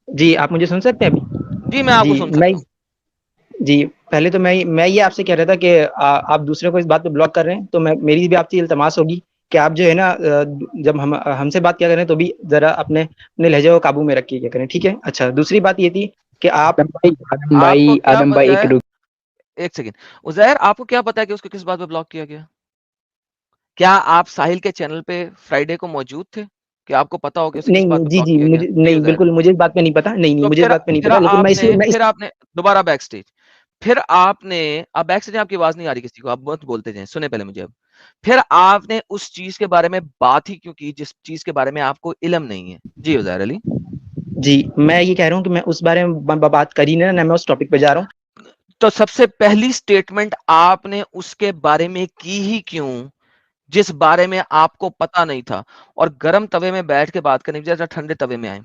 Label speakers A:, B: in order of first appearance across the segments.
A: جی آپ مجھے سن سکتے ہیں ابھی؟
B: جی میں آپ کو
A: جی
B: سن
A: میں
B: سکتا ہوں.
A: جی پہلے تو میں یہ آپ سے کہہ رہا تھا کہ آپ دوسرے کو اس بات پہ بلاک کر رہے ہیں، تو میری بھی آپ سے التماس ہوگی کہ آپ جو ہے نا جب ہم سے بات کیا کریں تو بھی ذرا اپنے لہجے کو قابو میں رکھ کے کیا کریں، ٹھیک ہے؟ اچھا دوسری بات یہ تھی کہ آپ
B: آپ کو کیا
C: آدم بھائی
B: پتا
C: ایک
B: ہے، ایک سیکنڈ عزیر، آپ کو کیا پتا ہے کہ اس کو کس بات پہ بلاک کیا گیا؟ کیا آپ ساحل کے چینل پہ فرائیڈے کو موجود تھے کہ آپ کو پتا ہو کہ اسے کس بات
A: نہیں
B: پہ
A: جی
B: بلاک
A: جی
B: کیا گیا؟
A: مجھے
B: جی
A: نہیں،
B: عزیر.
A: بالکل مجھے اس بات پہ نہیں پتا، نہیں
B: تو
A: مجھے اس بات پہ نہیں
B: پھر
A: پتا، لیکن میں
B: پھر آپ نے دوبارہ بیک سٹیج، پھر آپ نے اب بیک سٹیج، آپ کی آواز نہیں آ رہی کسی کو، آپ بہت بولتے جائیں، سنیں پہلے مجھے. اب پھر آپ نے اس چیز کے بارے میں بات ہی کیوں کی جس چیز کے بارے میں آپ کو علم نہیں ہے؟ جی عزیر علی.
A: جی میں یہ کہہ رہا ہوں کہ میں اس بارے میں بات کری نہ میں اس ٹاپک پہ جا رہا ہوں.
B: تو سب سے پہلی سٹیٹمنٹ آپ نے اس کے بارے میں کی ہی کیوں جس بارے میں آپ کو پتا نہیں تھا؟ اور گرم توے میں بیٹھ کے بات کرنے کی بجائے ٹھنڈے توے میں آئے.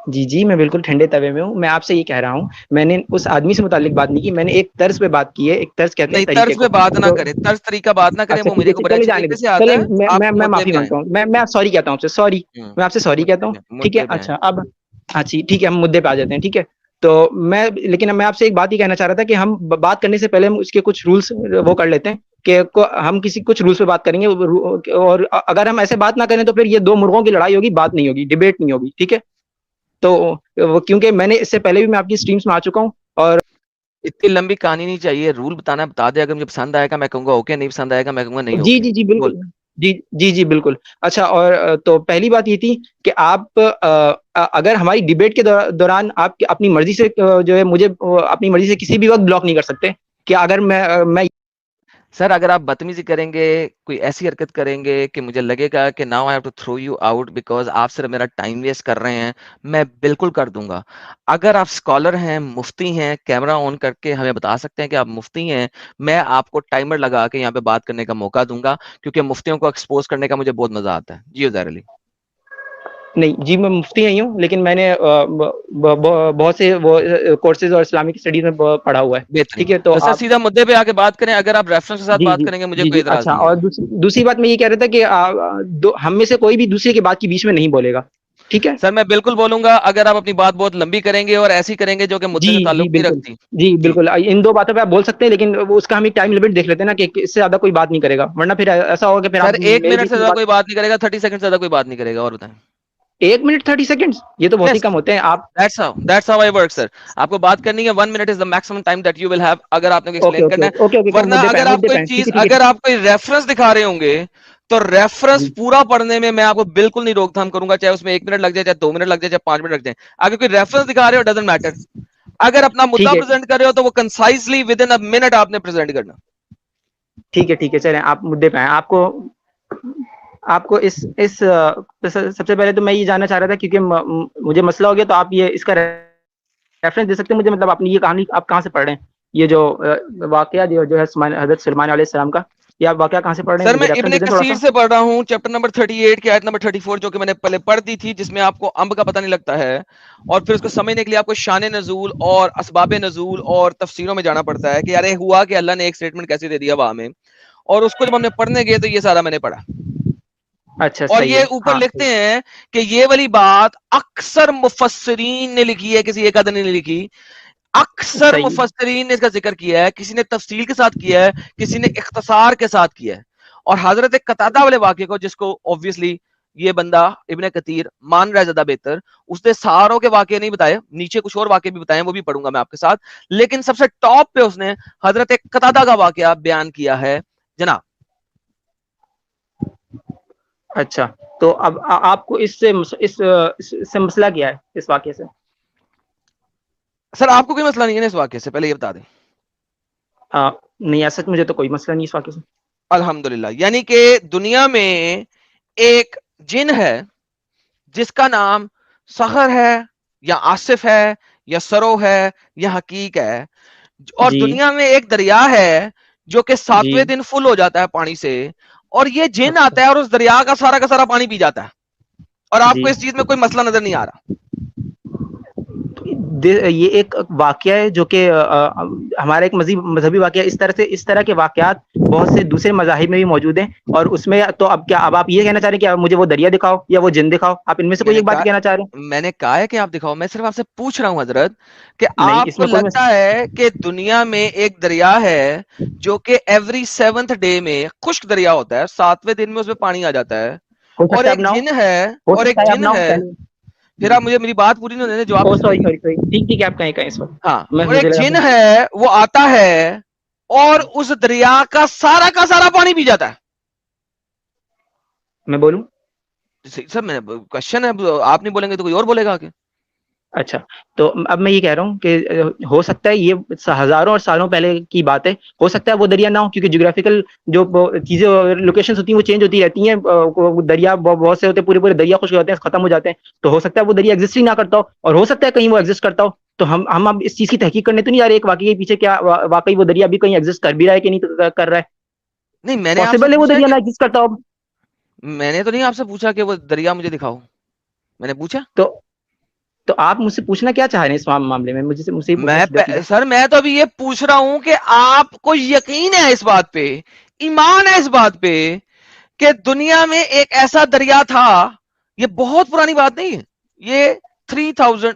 A: جی جی میں بالکل ٹھنڈے توے میں ہوں. میں آپ سے یہ کہہ رہا ہوں میں نے اس آدمی سے متعلق بات نہیں کی، میں نے ایک طرز پہ بات کی ہے، ایک طرز کہتے ہیں
B: نہیں،
A: طریقے
B: طرز پہ
A: کو.
B: بات نہ
A: تو
B: کریں، طرز طریقہ بات نہ کریں،
A: اچھا
B: وہ
A: ٹھیک
B: میرے کو
A: ہے،
B: بڑے
A: چلے
B: اچھے
A: جانے
B: طریقے
A: دیں،
B: سے آتا
A: چلے
B: ہے. آپ
A: میں
B: مدعے
A: معافی
B: پہ آئیں.
A: مانگتا ہوں، میں سوری کہتا ہوں آپ سے، سوری، میں آپ سے سوری کہتا ہوں. ٹھیک ہے
B: مدعے پہ آئیں.
A: اچھا اب ہاں جی ٹھیک ہے، ہم مدعے پہ آ جاتے ہیں. ٹھیک ہے تو لیکن میں آپ سے ایک بات ہی کہنا چاہ رہا تھا کہ ہم بات کرنے سے پہلے ہم اس کے کچھ رولس وہ کر لیتے ہیں کہ ہم کسی کچھ رولس پہ بات کریں گے، اور اگر ہم ایسے بات نہ کریں تو پھر یہ دو مرغوں کی لڑائی ہوگی، بات نہیں ہوگی، ڈیبیٹ نہیں ہوگی. ٹھیک ہے تو کیونکہ میں نے اس سے پہلے بھی میں آپ کی اسٹریمز میں آ چکا ہوں اور
B: اتنی لمبی کہانی نہیں چاہیے، رول بتانا بتا دے. اگر مجھے پسند آئے گا میں کہوں گا اوکے، نہیں پسند آئے گا میں کہوں گا نہیں
A: جی
B: اوکے.
A: جی جی
B: بول.
A: بالکل، جی جی جی بالکل. اچھا اور تو پہلی بات یہ تھی کہ آپ اگر ہماری ڈیبیٹ کے دوران آپ اپنی مرضی سے جو ہے مجھے اپنی مرضی سے کسی بھی وقت بلاک نہیں کر سکتے. کہ اگر میں
B: سر اگر آپ بدتمیزی کریں گے، کوئی ایسی حرکت کریں گے کہ مجھے لگے گا کہ now I have to throw you out because آپ صرف میرا ٹائم ویسٹ کر رہے ہیں، میں بالکل کر دوں گا. اگر آپ اسکالر ہیں، مفتی ہیں، کیمرہ آن کر کے ہمیں بتا سکتے ہیں کہ آپ مفتی ہیں، میں آپ کو ٹائمر لگا کے یہاں پہ بات کرنے کا موقع دوں گا، کیونکہ مفتیوں کو ایکسپوز کرنے کا مجھے بہت مزہ آتا ہے. جی عزیر علی.
A: نہیں جی میں مفتی نہیں ہوں، لیکن میں نے بہت سے وہ کورسز اور اسلامک اسٹڈیز میں پڑھا ہوا ہے.
B: بہترین.
A: ٹھیک ہے تو
B: تو سر
A: آپ
B: سیدھا مدعے پہ آ کے بات کریں. اگر آپ ریفرنس کے ساتھ
A: جی
B: بات
A: جی
B: کریں گے مجھے
A: جی
B: کوئی
A: جی
B: اعتراض
A: اچھا
B: نہیں
A: اور
B: ہے.
A: دوسری بات میں یہ کہہ رہا تھا کہ ہم میں سے کوئی بھی دوسرے کی بات کے بیچ میں نہیں بولے گا. ٹھیک ہے
B: سر میں بالکل بولوں گا اگر آپ اپنی بات بہت لمبی کریں گے اور ایسی کریں گے جو کہ مدعے
A: جی
B: سے
A: جی
B: تعلق نہیں
A: بالکل،
B: رکھتی.
A: جی بالکل ان دو باتوں پہ آپ بول سکتے ہیں، لیکن اس کا ہم ایک ٹائم لمٹ دیکھ لیتے ہیں نا کہ اس سے زیادہ کوئی بات نہیں کرے گا، ورنہ پھر ایسا ہوگا کہ پھر
B: سر
A: آپ
B: ایک
A: میرے
B: منٹ سے
A: بیچ میں
B: زیادہ
A: بات.
B: کوئی بات نہیں کرے گا، 30 سیکنڈ سے زیادہ کوئی بات نہیں کرے گا. اور بتائیں.
A: 1 منٹ 30 سیکنڈ یہ تو بہت ہی
B: Yes,
A: کم ہوتے ہیں. آپ
B: that's how I work, sir. آپ کو بات کرنی ہے 1 minute is the maximum time that you will have اگر آپ نے
A: اوکے
B: ایکسپلین
A: اوکے
B: کرنا ہے.
A: اوکے اوکے
B: ورنہ
A: مدے پہ
B: اگر آپ
A: مدے
B: کوئی
A: پہ ٹھیک
B: چیز،
A: ہے ٹھیک ہے
B: اگر آپ کوئی ریفرنس دکھا رہے ہوں گے تو
A: جی
B: ریفرنس پورا پڑھنے میں آپ کو بالکل نہیں روک تھام کروں گا، چاہے اس میں 1 منٹ لگ جائے، چاہے 2 منٹ لگ جائے، چاہے 5 منٹ لگ جائے. اگر کوئی ریفرنس دکھا رہے ہو ڈزنٹ میٹر. اگر اپنا
A: ٹھیک
B: مدعا
A: ہے
B: پریزنٹ کر رہے ہو تو وہ کنسائزلی ود ان اے منٹ آپ نے پریزنٹ کرنا.
A: ٹھیک ہے چلیں آپ مدے پہ ہیں. آپ کو اس سب سے پہلے تو میں یہ جاننا چاہ رہا تھا کیونکہ مجھے مسئلہ ہو گیا، تو آپ یہ اس کا ریفرنس دے سکتے ہیں مجھے؟ مطلب اپنی یہ کہانی آپ کہاں سے پڑھ رہے ہیں؟ یہ جو واقعہ جو ہے حضرت سلیمان علیہ السلام کا، یہ آپ واقعہ کہاں سے پڑھ رہے ہیں؟
B: سر
A: مجھے
B: میں
A: ریفرنس
B: ابن
A: دے دیں تھوڑا سا.
B: کثیر سے پڑھ رہا ہوں، چیپٹر نمبر 38 کی آیت نمبر 34، جو کہ میں نے پہلے پڑھ دی تھی، جس میں آپ کو امب کا پتہ نہیں لگتا ہے، اور پھر اس کو سمجھنے کے لیے آپ کو شان نزول اور اسباب نزول اور تفسیروں میں جانا پڑتا ہے کہ یار ہوا کہ اللہ نے ایک سٹیٹمنٹ کیسے دے دیا وہاں میں. اور اس کو جب ہم نے پڑھنے گئے تو یہ سارا میں نے پڑھا.
A: اچھا
B: اور
A: صحیح ہے
B: یہ اوپر
A: ہاں
B: لکھتے ہیں کہ یہ والی بات اکثر مفسرین نے لکھی ہے، کسی ایک آدمی نے لکھی. اکثر
A: صحیح
B: مفسرین نے اس کا ذکر کیا ہے، کسی نے تفصیل کے ساتھ کیا ہے، کسی نے اختصار کے ساتھ کیا ہے. اور حضرت قتادہ والے واقعے کو، جس کو obviously یہ بندہ ابن کثیر مان رہا ہے زیادہ بہتر، اس نے ساروں کے واقعے نہیں بتائے، نیچے کچھ اور واقعے بھی بتائے، وہ بھی پڑھوں گا میں آپ کے ساتھ. لیکن سب سے ٹاپ پہ اس نے حضرت قتادہ کا واقعہ بیان کیا ہے جناب.
A: اچھا تو اب آپ کو اس سے مسئلہ کیا ہے اس واقعے سے؟
B: سر آپ کو کوئی مسئلہ نہیں ہے نا اس واقعے سے؟ پہلے یہ بتا دیں.
A: نہیں ایسا مجھے تو کوئی مسئلہ نہیں اس واقعے سے.
B: الحمدللہ. یعنی کہ دنیا میں ایک جن ہے جس کا نام سخر ہے یا آصف ہے یا سرو ہے یا حقیق ہے، اور
A: جی
B: دنیا میں ایک دریا ہے جو کہ
A: جی
B: 7ویں دن فل ہو جاتا ہے پانی سے، اور یہ جن
A: اچھا
B: آتا ہے اور اس دریا کا سارا پانی پی جاتا ہے، اور آپ
A: جی
B: کو اس چیز میں کوئی مسئلہ نظر نہیں آ رہا.
A: یہ ایک واقعہ ہے جو کہ ہمارا ایک مذہبی واقعہ، اس طرح کے واقعات بہت سے دوسرے مذاہب میں بھی موجود ہیں، اور اس میں تو اب آپ یہ کہنا چاہ رہے ہیں کہ مجھے وہ دریا دکھاؤ یا وہ جن دکھاؤ؟ آپ ان میں سے کوئی ایک بات کہنا چاہ رہے ہیں؟
B: میں نے کہا ہے کہ آپ دکھاؤ، میں صرف آپ سے پوچھ رہا ہوں حضرت کہ
A: نہیں،
B: آپ
A: اس
B: کو
A: میں کوئی
B: لگتا ہے کہ دنیا میں ایک دریا ہے جو کہ ایوری 7th ڈے میں خشک دریا ہوتا ہے، 7ویں دن میں اس میں پانی آ جاتا ہے،
A: ہو
B: اور
A: سکتا ہے
B: ایک
A: اب نہ ہو،
B: جن ہے،
A: ہو
B: اور
A: سکتا
B: ایک
A: ہے اب
B: جن
A: نہ ہو
B: ہے،
A: پہلے.
B: پھر
A: جی.
B: آپ مجھے میری بات پوری نہیں ہونے دیں، جواب
A: او
B: کیسے دیں
A: سوری
B: گے؟
A: سوری سوری، ٹھیک ہے، آپ کہیں اس وقت
B: ہاں، اور
A: مجھے
B: ایک
A: لگا.
B: جن ہے وہ آتا ہے اور اس دریا کا سارا پانی پی جاتا ہے.
A: میں بولوں؟
B: سر میں کوشچن ہے، آپ نہیں بولیں گے تو کوئی اور بولے گا آگے.
A: اچھا، تو اب میں یہ کہہ رہا ہوں کہ ہو سکتا ہے یہ ہزاروں اور سالوں پہلے کی بات ہے، ہو سکتا ہے وہ دریا نہ ہو، کیونکہ جغرافیکل جو چیزیں لوکیشنز ہوتی ہیں وہ چینج ہوتی رہتی ہیں. دریا بہت سے ہوتے ہیں، پورے دریا خشک ہوتے ہیں، ختم ہو جاتے ہیں، تو ہو سکتا ہے وہ دریا ایگزسٹ ہی نہ کرتا ہو، اور ہو سکتا ہے کہیں وہ ایگزسٹ کرتا ہو. تو ہم اب اس چیز کی تحقیق کرنے تو نہیں جا رہے ایک واقعے کے پیچھے، کیا واقعی وہ دریا بھی کہیں ایگزسٹ کر بھی رہا ہے کہ نہیں کر رہا ہے.
B: نہیں، میں نے آپ سے
A: پاسبل ہے وہ
B: پوچھا
A: دریا
B: کہ
A: نہ ایگزسٹ کرتا ہو.
B: میں نے تو نہیں آپ سے پوچھا کہ وہ دریا مجھے دکھاؤ، میں نے پوچھا
A: تو آپ مجھ سے پوچھنا کیا چاہ رہے ہیں اس معاملے میں؟ مجھ سے ہی پوچھیں سیدھا سیدھا.
B: سر میں تو ابھی یہ پوچھ رہا ہوں کہ آپ کو یقین ہے اس بات پہ، ایمان ہے اس بات پہ کہ دنیا میں ایک ایسا دریا تھا، یہ بہت پرانی بات نہیں ہے، یہ 3000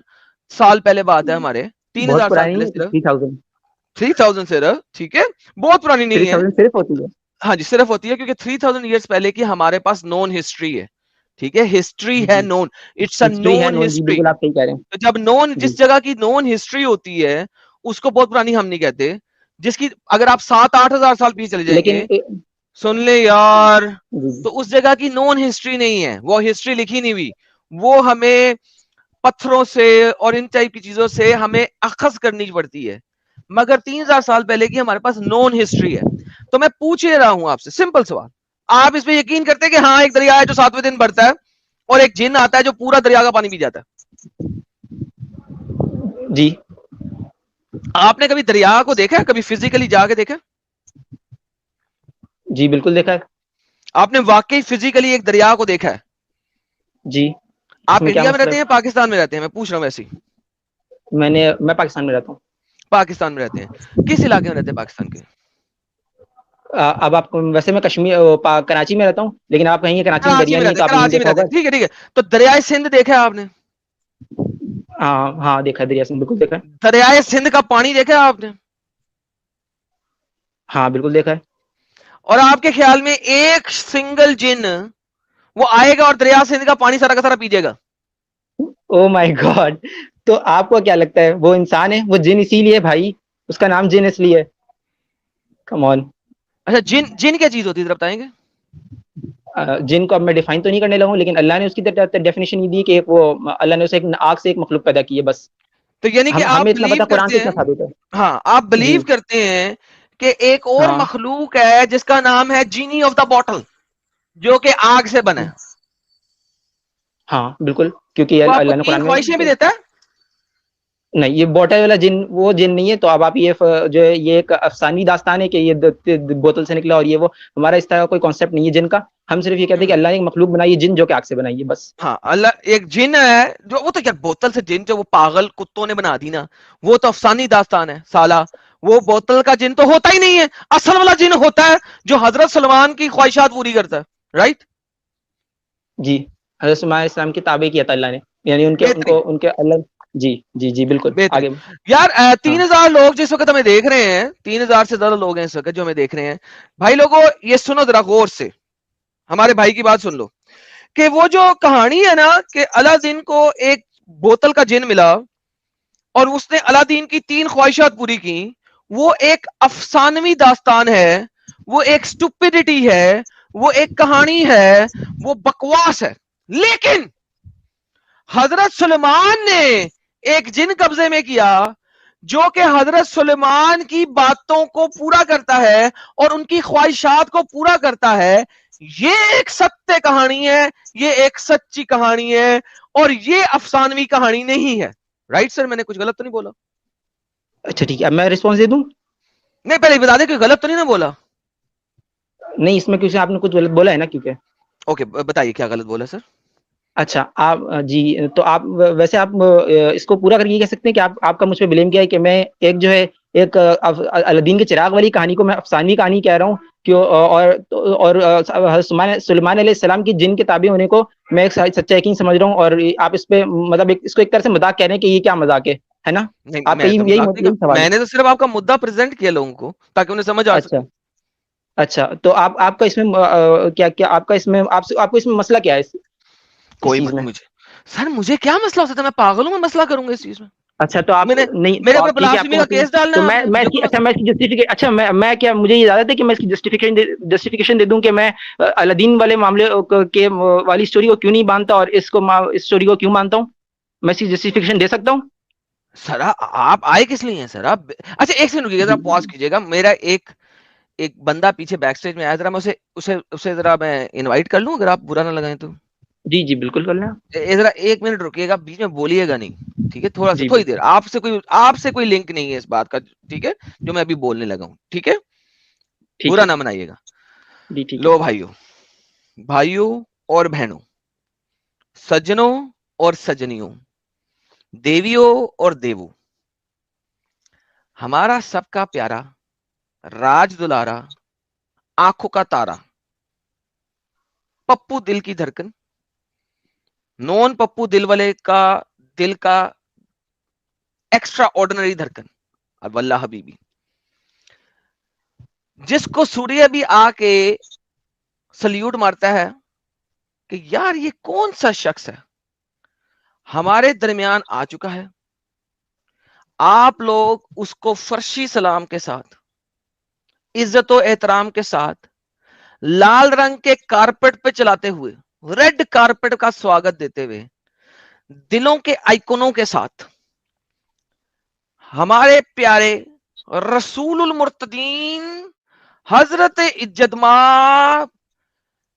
B: سال پہلے بات ہے، ہمارے
A: بہت
B: 3000 سال
A: پرانی
B: پہلے،
A: نہیں،
B: صرف
A: 3000.
B: 3000 صرف، ٹھیک ہے، بہت پرانی نہیں ہے.
A: 3000 صرف ہوتی ہے؟
B: ہاں جی، صرف ہوتی ہے کیونکہ 3000 ایئرس پہلے کی ہمارے پاس نون ہسٹری ہے، ٹھیک ہے، ہسٹری ہے
A: جی،
B: نون، اٹس اے
A: ہسٹری ہے
B: نون
A: نون. جی
B: ہسٹری.
A: بالکل، آپ صحیح کہہ رہے
B: تو جب نون،
A: ہیں. جی
B: جس جگہ کی نون ہسٹری ہوتی ہے اس کو بہت پرانی ہم نہیں کہتے. جس کی اگر آپ 7-8 ہزار سال پیچھے چلے جائیں
A: لیکن
B: گے، سن لے یار،
A: جی
B: تو اس جگہ کی نون ہسٹری نہیں ہے، وہ ہسٹری لکھی نہیں ہوئی، وہ ہمیں پتھروں سے اور ان ٹائپ کی چیزوں سے ہمیں اخذ کرنی پڑتی ہے. مگر 3000 سال پہلے کی ہمارے پاس نون ہسٹری ہے. تو میں پوچھ ہی رہا ہوں آپ سے سمپل سوال، آپ اس پہ یقین کرتے ہیں کہ ہاں ایک دریا ہے جو 7ویں دن بڑھتا ہے اور ایک جن آتا ہے جو پورا دریا کا پانی پی جاتا ہے؟
A: جی.
B: آپ نے کبھی دریا کو دیکھا، کبھی فزیکلی جا کے دیکھا؟
A: جی بالکل دیکھا ہے.
B: آپ نے واقعی فزیکلی ایک دریا کو دیکھا ہے؟
A: جی. اس
B: آپ
A: میں کیا
B: انڈیا میں
A: مسئلہ
B: رہتے ہیں
A: ہے؟
B: پاکستان میں رہتے ہیں؟ میں پوچھ رہا ہوں ایسے ہی.
A: میں پاکستان میں رہتا ہوں.
B: پاکستان میں رہتے ہیں. کس علاقے میں رہتے ہیں پاکستان کے؟
A: اب آپ ویسے میں کراچی میں رہتا ہوں، لیکن آپ کہیں گے کراچی میں
B: کراچی
A: دریا
B: میں
A: نہیں ہے
B: رہتے
A: تو
B: ہیں،
A: آپ نے نہیں
B: کراچی میں
A: دیکھا
B: رہتے
A: ہوگا.
B: ہیں، ٹھیک ہے ٹھیک ہے. تو دریائے سندھ دیکھا ہے آپ نے؟
A: ہاں ہاں دیکھا ہے، دریا سنگھ بالکل دیکھا ہے.
B: دریائے سندھ کا پانی دیکھا ہے آپ نے؟
A: ہاں بالکل دیکھا ہے.
B: اور آپ کے خیال میں ایک سنگل جن وہ آئے گا اور دریا سندھ کا پانی سارا کا سارا پی جائے گا؟
A: او مائی گاڈ! تو آپ کو کیا لگتا ہے وہ انسان ہے؟ وہ جن اسی لیے بھائی، اس کا نام جن اس لیے. کم آن.
B: اچھا، جن جن کیا چیز ہوتی ہے ذرا بتائیں گے؟
A: جن کو اب میں ڈیفائن تو نہیں کرنے لگا ہوں، لیکن اللہ نے اس کی ڈیفینیشن یہ دی کہ وہ اللہ نے اسے ایک آگ سے ایک مخلوق پیدا کی ہے بس.
B: تو یعنی کہ آپ
A: ہمیں اتنا
B: بلیو
A: پتا، قرآن سے
B: کرتے
A: اتنا
B: ہیں،
A: ثابت ہے.
B: ہاں آپ
A: جی
B: بلیو کرتے ہیں کہ ایک اور
A: ہاں
B: مخلوق ہے جس کا نام ہے جینی آف دا بوٹل، جو کہ آگ سے بنا ہے.
A: ہاں بالکل، کیونکہ
B: وہ آپ کو
A: اللہ نے
B: 3
A: قرآن میں.
B: خواہشیں بھی دیتا ہے.
A: نہیں، یہ بوٹل والا جن وہ جن نہیں ہے. تو اب آپ یہ جو ہے یہ ایک افسانوی داستان ہے کہ یہ بوتل سے نکلا اور یہ وہ. ہمارا اس طرح کا کوئی کانسیپٹ نہیں ہے جن کا. ہم صرف یہ کہتے ہیں کہ اللہ نے ایک مخلوق بنائی ہے جن، جو کہ آگ سے بنائی ہے بس.
B: ہاں، اللہ ایک جن ہے جو، وہ تو یار بوتل سے جن جو وہ پاگل کتوں نے بنا دی نا، وہ تو افسانی داستان ہے سالہ. وہ بوتل کا جن تو ہوتا ہی نہیں ہے، اصل والا جن ہوتا ہے جو حضرت سلمان کی خواہشات پوری کرتا ہے، رائٹ؟
A: جی، حضرت سلیمان علیہ السلام کی تابع کیا تھا اللہ نے، یعنی
B: بہترین،
A: ان کے اللہ. جی جی جی بالکل
B: بہترین.
A: آگے.
B: یار
A: ہاں
B: 3000 لوگ جس وقت ہمیں دیکھ رہے ہیں، 3000 سے زیادہ لوگ ہیں اس وقت جو ہمیں دیکھ رہے ہیں. بھائی لوگوں یہ سنو ذرا غور سے، ہمارے بھائی کی بات سن لو کہ وہ جو کہانی ہے نا کہ الادین کو ایک بوتل کا جن ملا اور اس نے الادین کی 3 خواہشات پوری کی، وہ ایک افسانوی داستان ہے، وہ ایک سٹوپڈیٹی ہے، وہ ایک کہانی ہے، وہ بکواس ہے. لیکن حضرت سلیمان نے ایک جن قبضے میں کیا جو کہ حضرت سلیمان کی باتوں کو پورا کرتا ہے اور ان کی خواہشات کو پورا کرتا ہے. یہ ایک ستیہ کہانی ہے، یہ ایک سچی کہانی ہے، اور یہ افسانوی کہانی نہیں ہے. رائٹ سر، میں نے کچھ غلط تو نہیں بولا؟
A: اچھا ٹھیک ہے، اب میں رسپانس دے دوں.
B: نہیں پہلے بتا دیں کہ غلط تو نہیں نا بولا؟
A: نہیں، اس میں کیونکہ آپ نے کچھ غلط بولا ہے نا، کیونکہ
B: اوکے بتائیے کیا غلط بولا سر.
A: اچھا آپ جی، تو آپ ویسے آپ اس کو پورا کر کے یہ کہہ سکتے ہیں کہ آپ کا مجھ پہ بلیم کیا ہے کہ میں ایک جو ہے ایک الدین کے چراغ والی کہانی کو میں افسانوی کہانی کہہ رہا ہوں کہ اور سلیمان علیہ السلام کی جن کے تابع ہونے کو میں ایک سچا یقین سمجھ رہا ہوں، اور آپ اس پہ مطلب اس کو ایک طرح سے مذاق کہہ رہے ہیں کہ یہ کیا مذاق ہے نا؟
B: نہیں
A: آپ کا
B: میں تو
A: یہی
B: مذاق نہیں
A: یہی سوال
B: میں
A: ہے؟
B: نے تو صرف آپ کا مدعا پریزنٹ کیا لوگوں کو تاکہ انہیں سمجھ آ
A: اچھا
B: سکے.
A: اچھا، تو آپ کا اس میں کیا کیا آپ کا اس میں آپ کو اس میں مسئلہ کیا ہے اس
B: کوئی
A: چیز میں؟
B: مجھے سر مجھے کیا مسئلہ ہو سکتا ہے؟ میں پاگل ہوں، میں مسئلہ کروں گا اس چیز میں؟
A: اچھا تو آپ
B: میں نے
A: نہیں،
B: میرے
A: تو
B: اوپر
A: آپ ٹھیک ہے، آپ
B: بلاسفمی
A: کو
B: کا کیس ڈالنا
A: تو
B: ہے آپ
A: میں
B: نے،
A: میں
B: مجھے
A: اس کی
B: کوئی
A: اچھا میں اس کی جسٹیفیکیشن اچھا میں کیا مجھے یہ اجازت ہے کہ میں اس کی جسٹیفیکیشن دے دوں کہ میں الدین والے معاملے کے والی اسٹوری کو کیوں نہیں مانتا اور اس اسٹوری کو کیوں مانتا ہوں؟ میں اس کی جسٹیفیکیشن دے سکتا ہوں؟
B: سر آپ آئے کس لیے ہیں سر آپ؟ اچھا ایک سیکنڈ رکیے گا،
A: جی
B: ذرا پاز کیجیے گا. میرا ایک بندہ پیچھے بیک اسٹیج میں آیا، ذرا میں اسے ذرا میں انوائٹ کر لوں اگر آپ برا نہ لگائیں تو.
A: جی جی بالکل کر لیں.
B: ذرا 1 منٹ رکیے گا، بیچ میں بولیے گا نہیں، ٹھیک ہے؟
A: جی
B: تھوڑی
A: بالکل.
B: دیر آپ سے کوئی لنک نہیں ہے اس بات کا، ٹھیک ہے؟ جو میں ابھی بولنے لگا ہوں، ٹھیک ہے؟
A: ٹھیک
B: برا
A: ہے
B: نہ منائیے گا.
A: جی ٹھیک ہے.
B: لو بھائیوں اور بہنوں، سجنوں اور سجنیوں، دیویوں اور دیووں، ہمارا سب کا پیارا، راج دلارا، آنکھوں کا تارا، پپو دل کی دھڑکن، نون پپو دل والے کا دل کا ایکسٹرا آرڈنری دھڑکن، اب اللہ حبیبی، جس کو سوریہ بھی آ کے سلیوٹ مارتا ہے کہ یار یہ کون سا شخص ہے، ہمارے درمیان آ چکا ہے. آپ لوگ اس کو فرشی سلام کے ساتھ، عزت و احترام کے ساتھ، لال رنگ کے کارپٹ پہ چلاتے ہوئے، ریڈ کارپٹ کا سواگت دیتے ہوئے، دلوں کے آئیکونوں کے ساتھ، ہمارے پیارے رسول المرتدین حضرت عزت مآب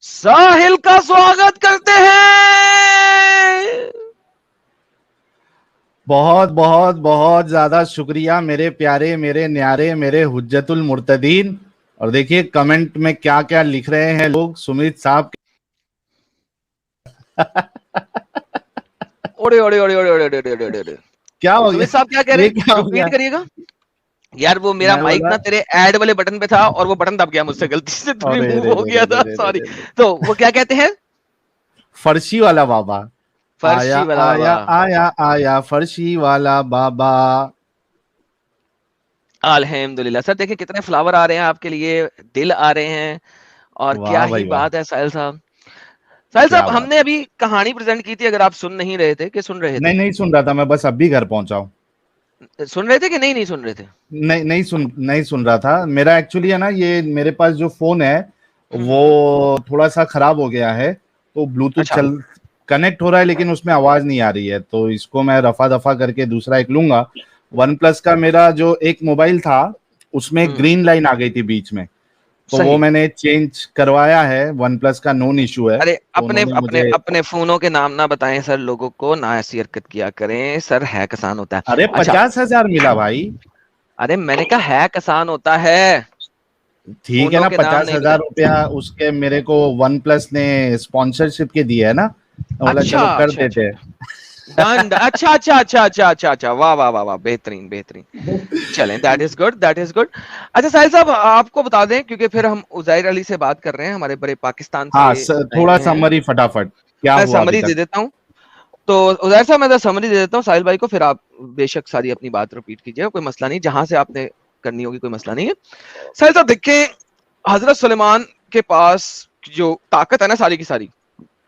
B: ساحل کا سواگت کرتے ہیں.
C: بہت بہت بہت زیادہ شکریہ میرے پیارے، میرے نیارے، میرے حجت المرتدین. اور دیکھیے کمنٹ میں کیا کیا لکھ رہے ہیں لوگ. سمیت صاحب
B: اوڑے اوڑے اوڑے اوڑے اوڑے اوڑے اوڑے اوڑے.
C: کیا ہو گیا؟
B: سمیت صاحب کیا کہہ رہے
C: یہ
B: ہیں؟
C: کیا ہو گیا؟
B: ریپیٹ کریے گا. یار وہ میرا
C: میں
B: مائک
C: بولا
B: نا تیرے ایڈ والے بٹن پہ تھا اور وہ بٹن دب گیا مجھ سے غلطی سے، تو
C: ارے
B: ریموو
C: رے
B: ہو
C: رے
B: گیا
C: رے
B: تھا،
C: رے رے
B: سوری.
C: رے رے.
B: تو وہ کیا کہتے ہیں؟
C: فرشی والا بابا آیا
B: فرشی والا
C: آیا
B: بابا.
C: آیا آیا فرشی والا بابا.
B: الحمدللہ. سر دیکھیں کتنے فلاور آ رہے ہیں آپ کے لیے، دل آ رہے ہیں، اور کیا
C: واہ
B: ہی
C: بھائی واہ،
B: بات ہے ساحل صاحب. ساحل
C: کیا
B: صاحب ہم
C: بات.
B: نے ابھی کہانی پریزنٹ کی تھی، اگر آپ سن نہیں رہے تھے کہ سن رہے تھے؟
C: نہیں نہیں سن رہا تھا میں، بس اب بھی گھر پہنچا ہوں.
B: سن رہے تھے کہ نہیں سن رہے تھے؟
C: نہیں سن رہا تھا. میرا ایکچولی ہے نا، یہ میرے پاس جو فون ہے وہ
B: ہوں.
C: تھوڑا سا خراب ہو گیا ہے، تو بلوٹوتھ
B: اچھا.
C: کنیکٹ ہو رہا ہے لیکن اس میں آواز نہیں آ رہی ہے، تو اس کو میں رفع دفع کر کے دوسرا ایک لوں گا. ون پلس کا میرا جو ایک موبائل تھا اس میں گرین لائن آ گئی تھی بیچ میں، تو وہ
B: صحیح.
C: میں نے چینج کروایا ہے. ون پلس کا نون ایشو ہے،
B: ارے
C: تو
B: اپنے
C: انہوں نے
B: اپنے
C: مجھے.
B: اپنے فونوں کے نام نہ بتائیں سر، لوگوں کو نہ ایسی حرکت کیا کریں سر، ہے کسان ہوتا ہے.
C: ارے
B: اچھا
C: 50,000 ملا بھائی.
B: ارے میں نے کہا ہے کسان ہوتا ہے،
C: ٹھیک ہے
B: فونوں
C: نا،
B: کے نام نہیں
C: 50,000
B: بتائیں.
C: روپیہ اس کے میرے کو ون پلس نے اسپانسرشپ کے دیے ہے نا، بولا
B: اچھا
C: چلو کر
B: اچھا اچھا
C: دیتے.
B: ڈن. اچھا اچھا اچھا اچھا اچھا اچھا. واہ واہ واہ واہ، بہترین بہترین. چلیں that is good that is good. اچھا ساحل صاحب آپ کو بتا دیں، کیونکہ پھر ہم عزیر علی سے بات کر رہے ہیں، ہمارے بڑے پاکستان سے
C: ہاں
B: آئے
C: تھوڑا
B: ہوئے ہیں.
C: سمری فٹافٹ کیا
B: میں
C: ہوا ابھی
B: سمری
C: تک.
B: دے دیتا ہوں. تو عزیر صاحب میں سمری دے دیتا ہوں ساحل بھائی کو، پھر آپ بے شک ساری اپنی بات رپیٹ کیجیے، کوئی مسئلہ نہیں، جہاں سے آپ نے کرنی ہوگی کوئی مسئلہ نہیں ہے. ساحل صاحب دیکھیں، حضرت سلیمان کے پاس جو طاقت ہے نا ساری کی ساری،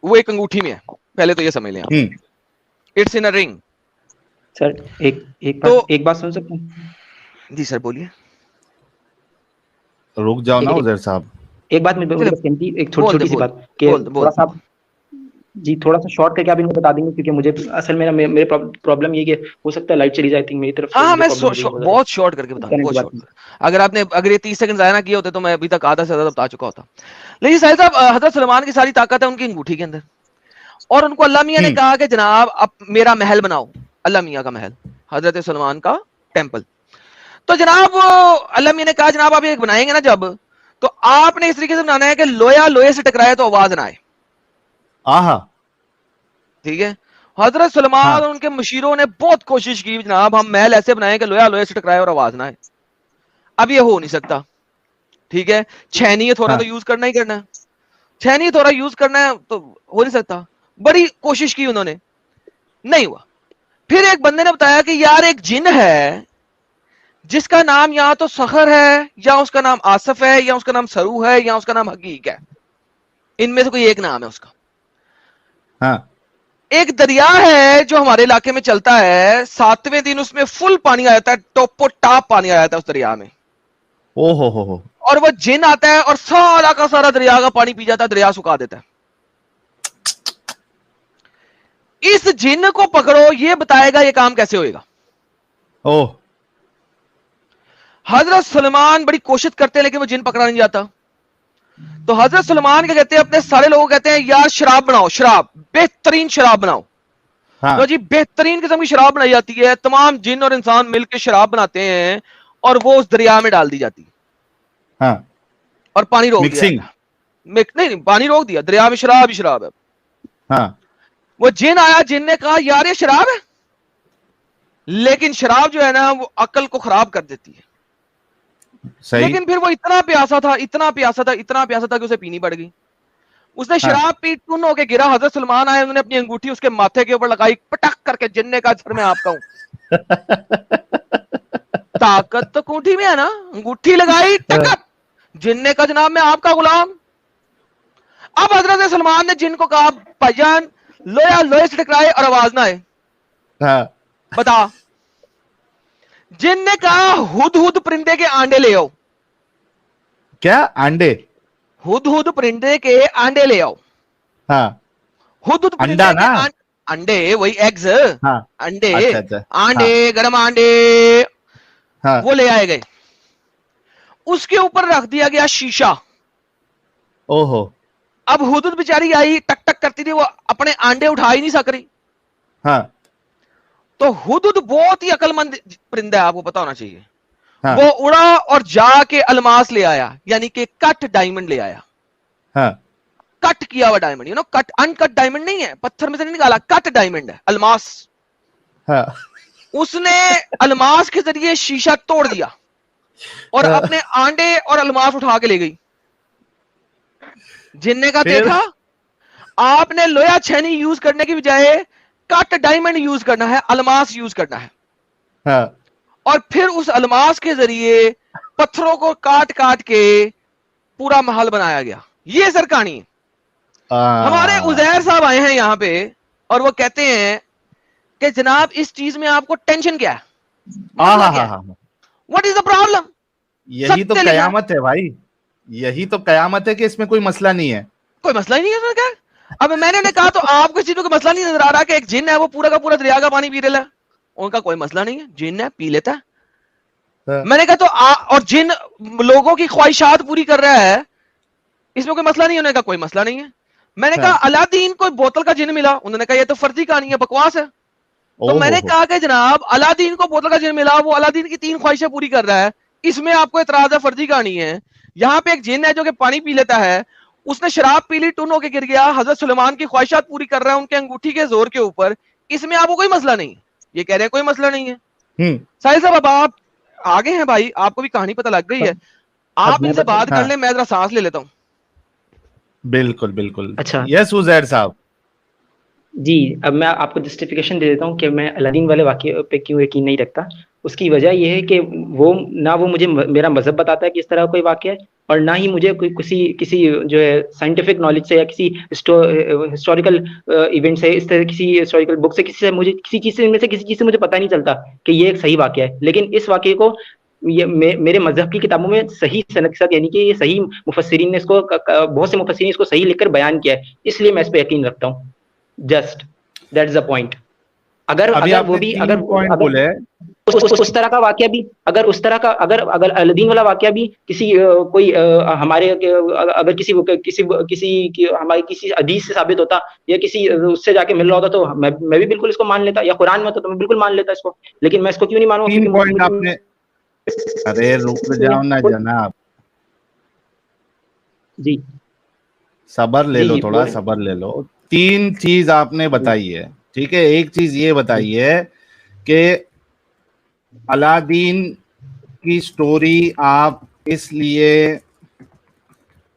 B: وہ ایک انگوٹھی میں ہے. پہلے تو یہ سمجھ لیں آپ، اٹس ان رنگ.
A: سر
B: تو
A: ایک بات سن سکتا ہوں؟
B: جی سر بولیے.
C: رک جاؤ نا
A: ایک
C: عزیر صاحب.
A: ایک بات مجھے
B: چلے
A: بس کہنی تھی، ایک
B: بول دے
A: چھوٹی سی
B: بول
A: بات
B: دے
A: کہ
B: بول دے بول
A: تھوڑا
B: دے.
A: سا جی تھوڑا سا شارٹ کر کے آپ ان کو بتا دیں گے، کیونکہ مجھے اصل میں میرے پرابلم یہ کہ ہو سکتا ہے لائٹ چلی جائے، تھی میری طرف سے
B: ہاں ہاں
A: مجھے
B: میں
A: پرابلم ہو رہی ہے بہت
B: بہت شارٹ کر کے بتاؤں گا،
A: زیادہ
B: بہت
A: کی بات
B: شارٹ
A: نہیں.
B: کر. اگر یہ 30 سیکنڈ ضائع نہ کیے ہوتے تو میں ابھی تک آدھا سے زیادہ بتا چکا ہوتا. لیکن ساحل صاحب حضرت سلیمان کی ساری طاقت ہے ان کی انگوٹھی کے اندر، اور ان کو اللہ میاں نے کہا کہ جناب اب میرا محل بناؤ، اللہ میاں کا محل، حضرت سلیمان کا ٹیمپل. تو جناب اللہ میاں نے کہا جناب آپ ایک بنائیں گے نا جب، تو آپ نے اس طریقے سے بنانا ہے کہ لویا لوہے سے ٹکرائے تو آواز نہ آئے.
C: آہا
B: ٹھیک ہے. حضرت سلمان اور ان کے مشیروں نے بہت کوشش کی جناب ہم محل ایسے بنائیں کہ لوہا لوہے سے ٹکرائے اور آواز نہ آئے. اب یہ ہو نہیں سکتا. ٹھیک ہے, چھینی ہتھوڑا تو یوز کرنا ہی کرنا ہے, چھینی ہتھوڑا یوز کرنا ہے تو ہو نہیں سکتا. بڑی کوشش کی انہوں نے, نہیں ہوا. پھر ایک بندے نے بتایا کہ یار ایک جن ہے جس کا نام یا تو سخر ہے یا اس کا نام آصف ہے یا اس کا نام سرو ہے یا اس کا نام حقیق ہے, ان میں سے کوئی ایک نام ہے اس کا. ایک دریا ہے جو ہمارے علاقے میں چلتا ہے, 7ویں دن اس میں فل پانی آ جاتا ہے, ٹوپو ٹاپ پانی آ جاتا ہے اس دریا میں. اور وہ جن آتا ہے اور سارا کا سارا دریا کا پانی پی جاتا ہے, دریا سکھا دیتا ہے. اس جن کو پکڑو, یہ بتائے گا یہ کام کیسے ہوئے گا. حضرت سلمان بڑی کوشش کرتے ہیں لیکن وہ جن پکڑا نہیں جاتا. تو حضرت سلمان کیا کہتے ہیں, اپنے سارے لوگوں کہتے ہیں یار شراب بناؤ, شراب بہترین شراب بناؤ. تو جی بہترین قسم کی شراب بنائی جاتی ہے, تمام جن اور انسان مل کے شراب بناتے ہیں اور وہ اس دریا میں ڈال دی جاتی ہے اور پانی روک دیا. نہیں پانی روک دیا, دریا میں شراب ہی شراب ہے. وہ جن آیا, جن نے کہا یار یہ شراب ہے, لیکن شراب جو ہے نا وہ عقل کو خراب کر دیتی ہے. لیکن پھر وہ اتنا پیاسا تھا اتنا پیاسا تھا اتنا پیاسا تھا کہ اسے پینی پڑ گئی. اس نے شراب پی, ٹن ہو کے گرا. حضرت سلمان آئے, انہوں نے اپنی انگوٹھی اس کے ماتھے کے اوپر لگائی, پٹک کر کے جن نے کہا سر میں آپ کا ہوں. طاقت تو انگوٹھی میں ہے نا, انگوٹھی لگائی ٹکک, جن نے کہا جناب میں آپ کا غلام. اب حضرت سلمان نے جن کو کہا بھائی جان لوہا لوہے سے ٹکرائے اور آواز نہ آئے, بتا. جن نے کہا ہد ہد پرندے کے آنڈے لے آؤ.
C: کیا آنڈے؟
B: ہد ہد پرندے کے آنڈے لے آؤ. ہد ہد پرندے کے انڈے, وہی ایگز, انڈے آنڈے گرم انڈے, وہ لے آئے گئے. اس کے اوپر رکھ دیا گیا شیشہ. اب ہدہد بیچاری آئی, ٹک ٹک کرتی تھی, وہ اپنے انڈے اٹھا ہی نہیں سک رہی. تو ہدہد بہت ہی عقل مند پرندہ ہے, آپ کو پتا ہونا چاہیے. وہ اڑا اور جا کے الماس لے آیا, یعنی کہ کٹ ڈائمنڈ لے آیا. کٹ کیا ہوا diamond, you know cut, uncut diamond نہیں ہے, پتھر میں سے نہیں نکالا, کٹ ڈائمنڈ ہے, الماس. اس نے الماس کے ذریعے شیشہ توڑ دیا اور اپنے آنڈے اور الماس اٹھا کے لے گئی. جن نے کہا دیکھا, آپ نے لویا چھینی یوز کرنے کی بجائے کٹ ڈائمنڈ یوز کرنا ہے, الماس یوز کرنا ہے. اور پھر اس الماس کے ذریعے پتھروں کو کاٹ کاٹ کے پورا محل بنایا گیا. یہ سر کہانی ہے. ہمارے عزیر صاحب آئے ہیں یہاں پہ اور وہ کہتے ہیں کہ جناب اس چیز میں آپ کو ٹینشن کیا ہے, واٹ از دا پرابلم.
C: یہی تو قیامت ہے بھائی, یہی تو قیامت ہے کہ اس میں کوئی مسئلہ نہیں ہے,
B: کوئی مسئلہ ہی نہیں ہے. کیا اب میں نے کہا تو آپ کو اس چیز میں کوئی مسئلہ نہیں نظر آ رہا کہ ایک جن ہے وہ پورا کا پورا دریا کا پانی پی رہا ہے. ان کا کوئی مسئلہ نہیں ہے, جن ہے پی لیتا ہے. میں نے کہا تو اور جن لوگوں کی خواہشات پوری کر رہا ہے, اس میں کوئی مسئلہ نہیں. انہوں نے کہا کوئی مسئلہ نہیں ہے. میں نے کہا الادین کو بوتل کا جن ملا, انہوں نے کہا یہ تو فرضی کہانی ہے, بکواس ہے. تو میں نے کہا کہ جناب الادین کو بوتل کا جن ملا, وہ الادین کی 3 خواہشیں پوری کر رہا ہے, اس میں آپ کو اعتراض ہے, فرضی کہانی ہے. یہاں پہ ایک جن ہے جو کہ پانی پی لیتا ہے, اس نے شراب پی لی, ٹن ہو کے گر گیا, حضرت سلیمان کی خواہشات پوری کر رہا ہے ان کے انگوٹھی کے زور کے اوپر, اس میں آپ کو کوئی مسئلہ نہیں. یہ کہہ رہے ہیں کوئی مسئلہ نہیں ہے. ساحل صاحب اب آپ آگے ہیں بھائی, آپ کو بھی کہانی پتہ لگ گئی ہے, آپ ان سے بات کر لیں, میں ذرا سانس لے لیتا ہوں.
C: بالکل بالکل.
A: اچھا
C: یس عزیر صاحب.
A: جی, اب میں آپ کو جسٹیفیکیشن دے دیتا ہوں کہ میں الادین والے واقعے پہ کیوں یقین نہیں رکھتا. اس کی وجہ یہ ہے کہ وہ نہ وہ مجھے میرا مذہب بتاتا ہے کہ اس طرح کوئی واقعہ ہے, اور نہ ہی مجھے کسی جو ہے سائنٹیفک نالج سے یا کسی ہسٹوریکل ایونٹ سے, اس طرح کسی ہسٹوریکل بک سے, کسی سے مجھے کسی چیز سے مجھے پتہ نہیں چلتا کہ یہ ایک صحیح واقعہ ہے. لیکن اس واقعے کو یہ میرے مذہب کی کتابوں میں صحیح سند کے ساتھ, یعنی کہ یہ صحیح مفسرین نے اس کو, بہت سے مفسرین اس کو صحیح لکھ کر بیان کیا ہے, اس لیے میں اس پہ یقین رکھتا ہوں. Just that is the point. اگر وہ بھی اس طرح کا واقعہ بھی, اگر اس طرح کا اگر الادین والا واقعہ بھی کسی کوئی ہمارے اگر کسی ہماری کسی حدیث سے ثابت ہوتا یا کسی اس سے جا کے مل رہا ہوتا تو میں بھی بالکل اس کو مان لیتا, یا قرآن میں ہوتا تو میں بالکل مان لیتا اس کو. لیکن میں اس کو کیوں نہیں مانوں؟
C: 3 پوائنٹ آپ نے, ارے رک جاؤ نا جناب,
A: جی
C: صبر لے لو, تھوڑا صبر لے لو. تین چیز آپ نے بتائی ہے, ٹھیک ہے. ایک چیز یہ بتائی ہے کہ الادین کی سٹوری آپ اس لیے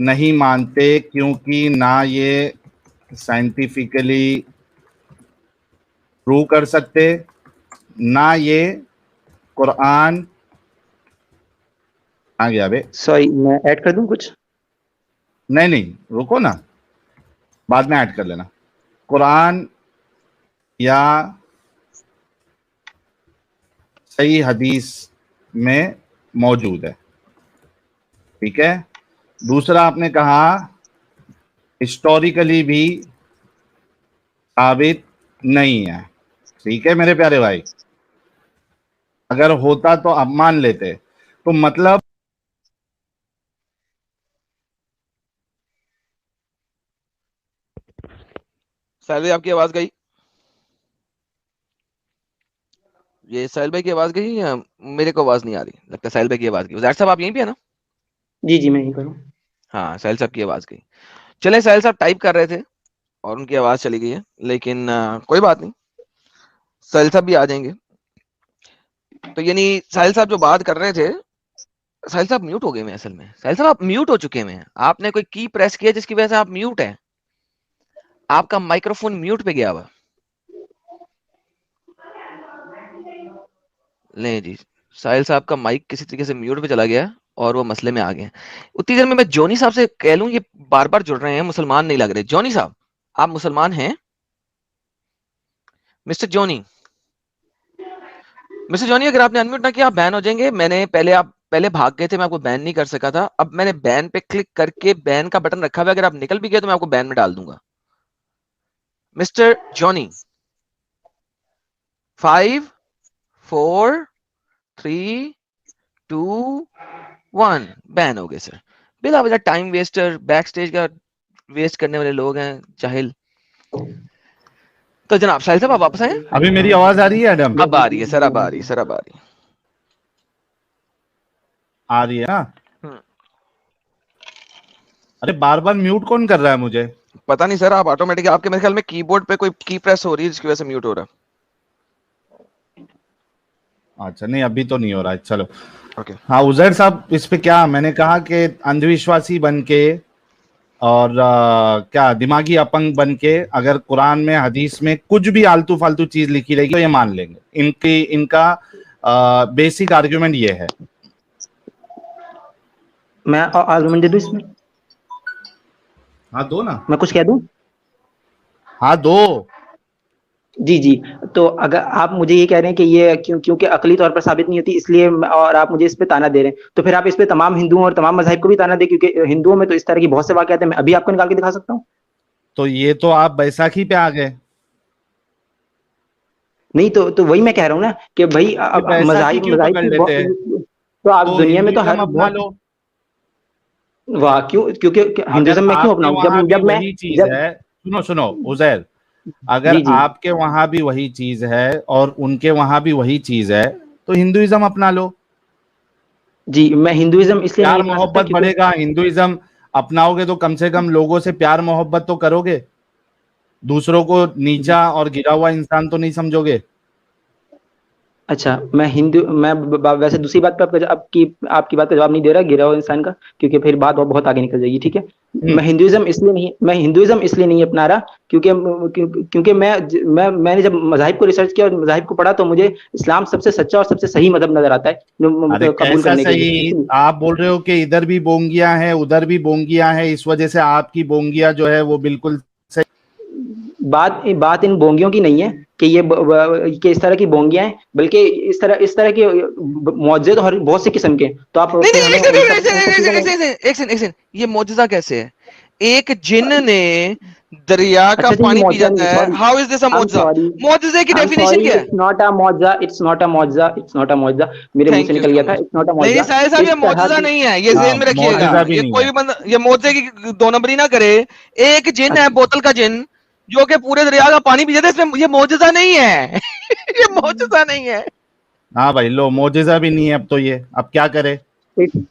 C: نہیں مانتے کیونکہ نہ یہ سائنٹیفکلی پروو کر سکتے, نہ یہ قرآن آ گیا بے.
A: سوری میں ایڈ کر دوں کچھ؟
C: نہیں رکو نا, بعد میں ایڈ کر لینا. قرآن یا صحیح حدیث میں موجود ہے, ٹھیک ہے. دوسرا آپ نے کہا ہسٹوریکلی بھی ثابت نہیں ہے, ٹھیک ہے میرے پیارے بھائی. اگر ہوتا تو آپ مان لیتے. تو مطلب
B: ساحل بھائی آپ کی آواز گئی, یہ ساحل بھائی کی آواز گئی یا میرے کو آواز نہیں آ رہی؟ لگتا ہے ساحل بھائی کی آواز گئی. ظاہر صاحب آپ یہیں پہ ہے نا؟
A: جی میں یہیں پر ہوں.
B: ہاں ساحل صاحب کی آواز گئی. چلیں ساحل صاحب ٹائپ کر رہے تھے اور ان کی آواز چلی گئی ہے, لیکن کوئی بات نہیں, ساحل صاحب بھی آ جائیں گے. تو یعنی ساحل صاحب جو بات کر رہے تھے, ساحل صاحب میوٹ ہو گئے ہیں اصل میں. ساحل صاحب آپ میوٹ ہو چکے ہیں, آپ نے کوئی کی پریس کیا جس کی وجہ سے آپ میوٹ ہیں. آپ کا مائکروفون میوٹ پہ گیا ہوا. نہیں جی, ساحل صاحب کا مائک کسی طریقے سے میوٹ پہ چلا گیا اور وہ مسئلے میں آ گئے. اتنی دیر میں جونی صاحب سے کہہ لوں, یہ بار بار جڑ رہے ہیں, مسلمان نہیں لگ رہے. جونی صاحب آپ مسلمان ہیں؟ مسٹر جونی, مسٹر جونی اگر آپ نے انمیوٹ نہ کیا آپ بین ہو جائیں گے. میں نے پہلے بھاگ گئے تھے, میں آپ کو بین نہیں کر سکا تھا. اب میں نے بین پہ کلک کر کے بین کا بٹن رکھا ہوا, اگر آپ نکل بھی گئے تو میں آپ کو بین میں ڈال دوں گا. مسٹر جونی 5 4 3 2 1 بین ہو گئے سر. بلا وجہ ٹائم ویسٹر, بیک سٹیج کا ویسٹ کرنے والے لوگ ہیں, جاہل. تو جناب ساحل صاحب آپ واپس آئیں.
C: ابھی میری آواز آ رہی ہے ایڈم؟
B: اب آ رہی ہے سر, اب آ رہی ہے سر, اب آ رہی ہے.
C: آ رہی ہے نا. ارے بار بار میوٹ کون کر رہا ہے مجھے؟
B: پتا نہیں سر, آپ آٹومیٹک, آپ کے میرے خیال میں کی بورڈ پہ کوئی کی پریس ہو رہی ہے جس کی وجہ سے میوٹ ہو رہا ہے.
C: اچھا نہیں ابھی تو نہیں ہو رہا ہے, چلو.
B: اوکے
C: ہاں عزیر صاحب اس پہ کیا میں نے کہا کہ اندھ وشواسی بن کے اور کیا دماغی اپنگ بن کے اگر قرآن میں حدیث میں کچھ بھی آلتو فالتو چیز لکھی رہے گی تو یہ مان لیں گے. ان کا بیسک آرگیومنٹ یہ ہے.
A: میں آرگومنٹ دے دوں اس میں؟
C: ہاں دو نا.
A: میں کچھ کہہ دوں؟
C: ہاں دو.
A: جی تو اگر آپ مجھے یہ کہہ رہے ہیں کہ یہ کیونکہ عقلی طور پر ثابت نہیں ہوتی اس لیے, اور آپ مجھے اس پہ تانا دے رہے ہیں, تو پھر آپ اس پہ تمام ہندوؤں اور تمام مذاہب کو بھی تانا دیں, کیونکہ ہندوؤں میں تو اس طرح کی بہت سے واقعات ہیں, میں ابھی آپ کو نکال کے دکھا سکتا ہوں.
C: تو یہ تو آپ بیساکھی پہ آ گئے.
A: نہیں تو وہی میں کہہ رہا ہوں نا کہ بھائی
C: بیساکھی کیوں پکڑ لیتے ہیں؟
A: تو آپ دنیا میں تو ہر
C: ہندوازم اپنا لو.
A: واہ کیونکہ
C: اگر
A: ہندوازم میں کیوں
C: آپ کے وہاں
A: اپناؤں
C: بھی
A: جب میں
C: وہی چیز ہے, سنو عزیر, اگر
A: جی
C: آپ کے وہاں بھی وہی چیز ہے اور ان کے وہاں بھی وہی چیز ہے تو ہندوازم اپنا لو.
A: جی میں ہندوازم اس لیے
C: پیار
A: نہیں اپنا سکتا
C: محبت بڑھے گا. ہندوازم اپناؤ گے تو کم سے کم لوگوں سے پیار محبت تو کرو گے, دوسروں کو نیچا اور گرا ہوا انسان تو نہیں سمجھو گے.
A: اچھا میں ویسے دوسری بات پہ آپ کی بات کا جواب نہیں دے رہا گرا ہوا انسان کا, کیونکہ پھر بات بہت آگے نکل جائے گی. ٹھیک ہے, میں ہندوازم اس لیے نہیں اپنا رہا کیونکہ میں نے جب مذاہب کو ریسرچ کیا اور مذاہب کو پڑھا تو مجھے اسلام سب سے سچا اور سب سے صحیح مذہب نظر آتا ہے
C: ارے
A: قبول
C: کیسا
A: کرنے کے
C: صحیح؟
A: لیے.
C: آپ بول رہے ہو کہ ادھر بھی بونگیاں ہیں ادھر بھی بونگیاں ہیں, اس وجہ سے آپ کی بونگیا جو ہے وہ بالکل
A: بات ان بونگیوں کی نہیں ہے کہ اس طرح کی بونگیاں ہیں, بلکہ اس طرح کے معجزے تو بہت سی قسم کے. تو آپ پھر ہمیں ان سب چیزوں میں
B: ایک سیکنڈ, یہ معجزہ کیسے ہے؟ ایک جن نے دریا کا
A: اچھا یہ
B: پانی پی
A: معجزہ
B: جاتا
A: نہیں,
B: ہے.
A: Sorry
B: how is this a
A: I'm
B: معجزہ؟
A: sorry
B: معجزے کی
A: I'm
B: ڈیفینیشن
A: sorry
B: کیا ہے؟
A: it's not a معجزہ, it's not a معجزہ, it's not a معجزہ, میرے منہ سے
B: تھینک یو
A: نکل
B: سو
A: گیا تھا.
B: مچ.
A: it's not a
B: نہیں
A: معجزہ.
B: ساحل صاحب,
A: اس
B: یہ
A: طرح
B: معجزہ
A: کی
B: نہیں ہے, یہ ذہن میں رکھیے گا.
C: معجزہ بھی
B: یہ
C: نہیں
B: کوئی
C: ہے.
B: بھی بندہ یہ معجزے کی دو نمبری نہ کرے. ایک جن ہے, بوتل کا جن, جو کہ پورے دریا کا پانی پی جاتا ہے, اس میں یہ معجزہ نہیں ہے. یہ معجزہ نہیں ہے.
C: ہاں بھائی لو, معجزہ بھی نہیں ہے. اب تو یہ اب کیا کرے؟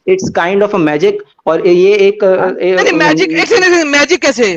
A: it's kind of a magic. اور یہ ایک
B: نہیں میجک, ایک سیکنڈ, میجک کیسے؟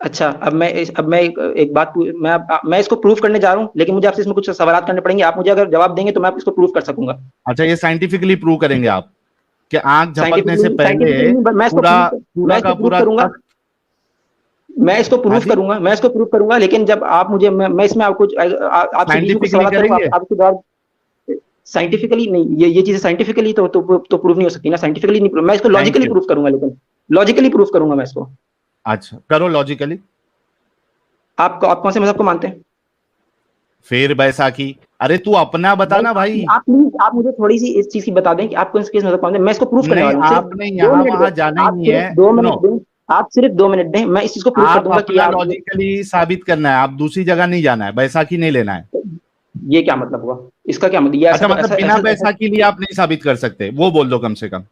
A: اچھا اب میں ایک بات میں اس کو پروف کرنے جا رہا ہوں، لیکن مجھے آپ سے اس میں کچھ سوالات کرنے پڑیں گے. آپ مجھے اگر جواب دیں گے تو میں اس کو پروف کر سکوں گا.
C: اچھا یہ سائنٹیفکلی پروو کریں گے آپ کہ آنکھ جھپکنے سے پہلے
A: سائنٹیفکلی میں اس کو
C: پورا کا
A: پروف
C: پورا
A: کروں گا. میں اس کو پروف کروں گا لیکن جب آپ مجھے میں اس میں آپ سے بیچ میں کچھ سوالات کروں گا. آپ کے جواب سائنٹیفکلی نہیں، یہ چیزیں سائنٹیفکلی تو پروف نہیں ہو سکتی نا. سائنٹیفکلی نہیں، میں اس کو لاجیکلی پروف کروں گا، لیکن لاجیکلی پروف کروں گا میں اس کو.
C: اچھا کرو لاجیکلی.
A: آپ کون سے مذہب کو مانتے ہیں؟
C: پھر بیساکھی. ارے تو اپنا بتانا بھائی.
A: آپ پلیز آپ مجھے تھوڑی سی اس چیز کی بتا دیں کہ آپ کس مذہب کو مانتے ہیں. میں اس کو پروف کرنے والا ہوں.
C: آپ نے یہاں وہاں جانا ہی نہیں ہے.
A: آپ صرف 2 منٹ دیں، میں اس چیز کو پروف کر دوں گا کہ
C: آپ لاجیکلی ثابت کرنا ہے. آپ دوسری جگہ نہیں جانا ہے، بیساکھی نہیں لینا ہے.
A: یہ کیا مطلب ہوا؟ اس کا کیا مطلب؟
C: اچھا مطلب بنا بیساکھی لیے آپ نہیں ثابت کر سکتے، وہ بول دو کم سے کم.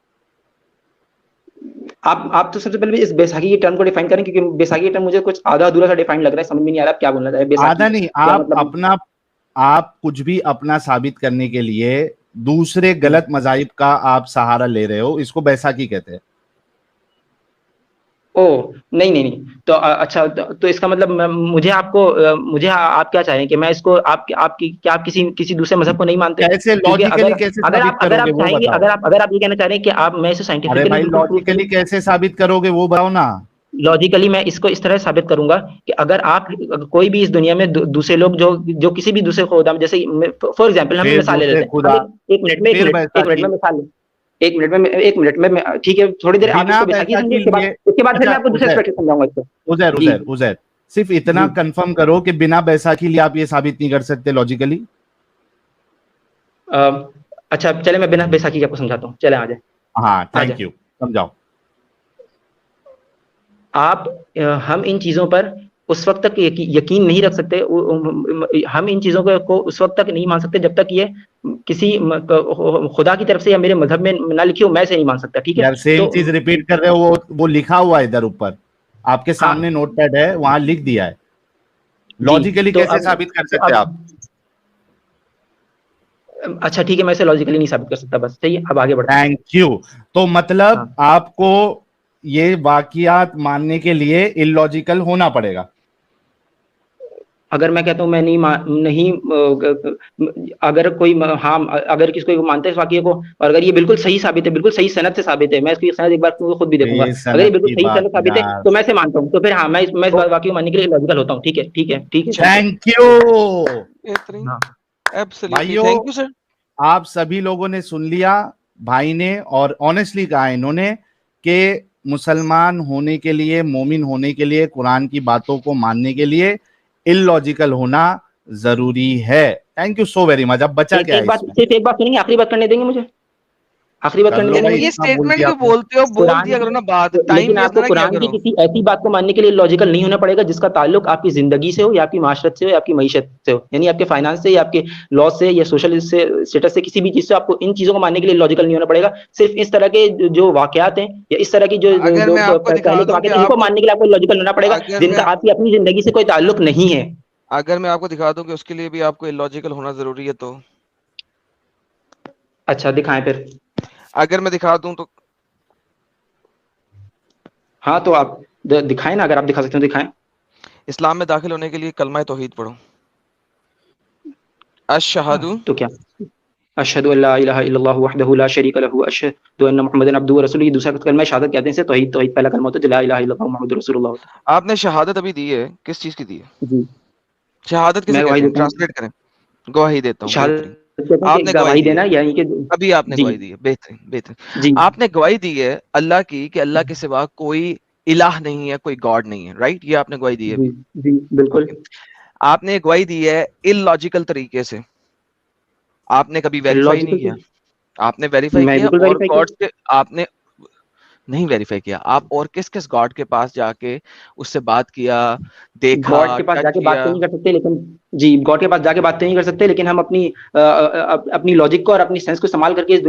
A: آپ تو سب سے پہلے اس بیساکھی کی ٹرم کو ڈیفائن کریں، کیونکہ بیساکھی کی ٹرم مجھے کچھ آدھا ادھورا سا ڈیفائن لگ رہا ہے. سمجھ میں نہیں آ رہا آپ کیا بولنا چاہ رہے ہیں.
C: آدھا نہیں، آپ کچھ بھی اپنا ثابت کرنے کے لیے دوسرے غلط مذاہب کا آپ سہارا لے رہے ہو، اس کو بیساکھی کہتے ہیں.
A: نہیں تو اچھا تو اس کا مطلب مجھے آپ کیا چاہیں کہ میں اس کو آپ کسی دوسرے مذہب کو نہیں مانتے؟
C: کیسے لاجیکلی کیسے ثابت کرو گے وہ بتاؤ.
A: اگر آپ یہ کہنا چاہ رہے ہیں کہ آپ میں اسے
C: ارے بھائی
A: سائنٹیفکلی
C: لاجیکلی کیسے ثابت کرو گے وہ بتاؤ نا.
A: لاجیکلی میں اس کو اس طرح ثابت کروں گا کہ اگر آپ کوئی بھی اس دنیا میں دوسرے لوگ جو کسی بھی دوسرے خدا، جیسے فار ایگزامپل ہم مثال لے لیتے ہیں. ایک منٹ میں ٹھیک ہے تھوڑی دیر آپ اس کو بیساکھی سمجھیں، اس کے بعد پھر میں آپ کو دوسرے اسپیکٹ سمجھاؤں گا اس کو.
C: عزیر صرف اتنا کنفرم کرو کہ بنا بیساکھی لیے آپ یہ ثابت نہیں کر سکتے لاجیکلی.
A: اچھا چلے میں بنا بیساکھی آپ کو سمجھاتا ہوں. چلے آ جائیں.
C: ہاں تھینک یو، سمجھاؤ.
A: ہم ان چیزوں پر اس وقت تک یقین نہیں رکھ سکتے، ہم ان چیزوں کو اس وقت تک نہیں مان سکتے جب تک یہ کسی خدا کی طرف سے یا میرے مذہب میں نہ لکھی ہو. میں سے نہیں مان سکتا. ٹھیک ہے
C: یار سیم چیز ریپیٹ کر رہے ہو. وہ لکھا ہوا ہے ادھر اوپر آپ کے سامنے، نوٹ پیڈ ہے وہاں لکھ دیا ہے. لاجیکلی کیسے ثابت کر سکتے آپ؟
A: اچھا ٹھیک ہے میں اسے لاجیکلی نہیں ثابت کر سکتا. بس صحیح ہے، اب آگے بڑھتے ہیں.
C: Thank you. تو مطلب آپ کو یہ واقعات ماننے کے لیے اللاجیکل ہونا پڑے گا.
A: اگر میں کہتا ہوں میں نہیں اگر کوئی اگر کسی کو مانتا ہے اس واقعے کو، اور اگر یہ بالکل صحیح ثابت ہے، بالکل صحیح سند سے ثابت ہے، میں اس کی سند ایک بار خود بھی دیکھوں گا. اگر یہ بالکل صحیح سند ثابت ہے تو میں اسے مانتا ہوں. تو پھر میں اس واقعے کو ماننے کے لیے لاجیکل ہوتا ہوں. ٹھیک ہے.
C: Thank you
B: absolutely, thank you sir.
C: آپ سبھی لوگوں نے سن لیا. بھائی نے اور آنیسٹلی کہا انہوں نے کہ مسلمان ہونے کے لیے، مومن ہونے کے لیے، قرآن کی باتوں کو ماننے کے لیے اللاجیکل ہونا ضروری ہے. Thank you so very much. اب بچا کیا ہے اس میں؟
A: صرف ایک بات سنیں گے، آخری بات کرنے دیں گے مجھے. آخری بات کرنے دیں گے.
B: یہ سٹیٹمنٹ کیوں بولتے ہو؟ بول دیا کرو نا بات.
A: لیکن آپ کو قرآن کی کسی ایسی بات کو ماننے کے لیے لاجیکل نہیں ہونا پڑے گا جس کا تعلق آپ کی زندگی سے ہو، یا آپ کی معاشرت سے ہو، یا آپ کی معیشت سے ہو، یعنی آپ کے فائنانس سے، یا آپ کے لا سے، یا سوشل اسٹیٹس سے، کسی بھی چیز سے. آپ کو ان چیزوں کو ماننے کے لیے لاجیکل نہیں ہونا پڑے گا. صرف اس طرح کے جو واقعات ہیں یا اس طرح کی جو پہلے کے واقعات ہیں ان کو ماننے کے لیے آپ کو لاجیکل ہونا پڑے گا، جن کا آپ کی اپنی زندگی سے کوئی تعلق نہیں ہے.
B: اگر میں آپ کو دکھا دوں کہ اس کے لیے بھی آپ کو اللاجیکل ہونا ضروری ہے تو
A: اچھا دکھائیں پھر.
B: اگر میں دکھا دوں تو
A: ہاں تو آپ دکھائیں نا، اگر آپ دکھا سکتے ہیں دکھائیں.
B: اسلام میں داخل ہونے کے لیے کلمہ توحید پڑھو. اشہد،
A: تو کیا؟ اشہد ان لا الہ الا اللہ وحدہ لا شریک لہ اشہد ان محمدا عبدہ ورسولہ. یہ دوسرا کلمہ شہادت کہتے ہیں. اسے توحید پہلا کلمہ ہوتا ہے لا الہ الا اللہ محمد رسول اللہ ہوتا ہے.
B: آپ نے شہادت ابھی دی ہے، کس چیز کی دی ہے؟
A: جی
B: شہادت کسے کہتے ہیں؟ ٹرانسلیٹ کریں. گواہی دیتا ہوں. بہترین. آپ نے گواہی دی ہے،
A: یعنی کہ
B: ابھی آپ نے گواہی دی ہے. بہترین. آپ نے گواہی دی ہے اللہ کی کہ اللہ کے سوا کوئی الہ نہیں ہے، کوئی گاڈ نہیں ہے. رائٹ؟ یہ آپ نے گواہی دی ہے ابھی.
A: جی بالکل.
B: آپ نے گواہی دی ہے اللاجیکل طریقے سے. آپ نے کبھی ویریفائی نہیں کیا. آپ نے ویریفائی کیا اور گاڈ سے آپ نے نہیں ویریفائی کیا. آپ اور کس گاڈ کے پاس جا کے اس سے بات کیا، دیکھا،
A: گاڈ کے پاس جا کے بات نہیں کر سکتے، لیکن جی گاڈ کے پاس جا کے بات نہیں کر سکتے، لیکن ہم اپنی لاجک کو اور اپنی سینس کو استعمال کر کے اس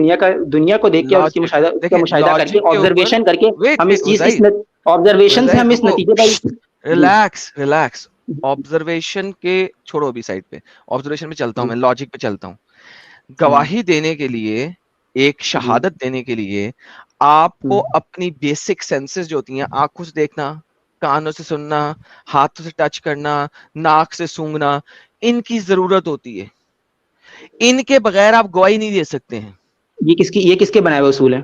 A: دنیا کو دیکھ کے اور اس کا مشاہدہ کر کے، آبزرویشن کر کے ہم اس چیز آبزرویشن سے ہم اس نتیجے پر
B: ریلیکس. آبزرویشن کے چھوڑو ابھی سائڈ پہ. آبزرویشن میں چلتا ہوں، میں لاجک پہ چلتا ہوں. گواہی دینے کے لیے، ایک شہادت دینے کے لیے آپ کو اپنی بیسک سینسز جو ہوتی ہیں، آنکھوں سے دیکھنا، کانوں سے سننا, ہاتھوں سے ٹچ کرنا, ناک سے سونگھنا, ان کی ضرورت ہوتی ہے. ان کے بغیر آپ گواہی نہیں دے سکتے ہیں.
A: یہ کس کے بنائے ہوئے اصول ہیں؟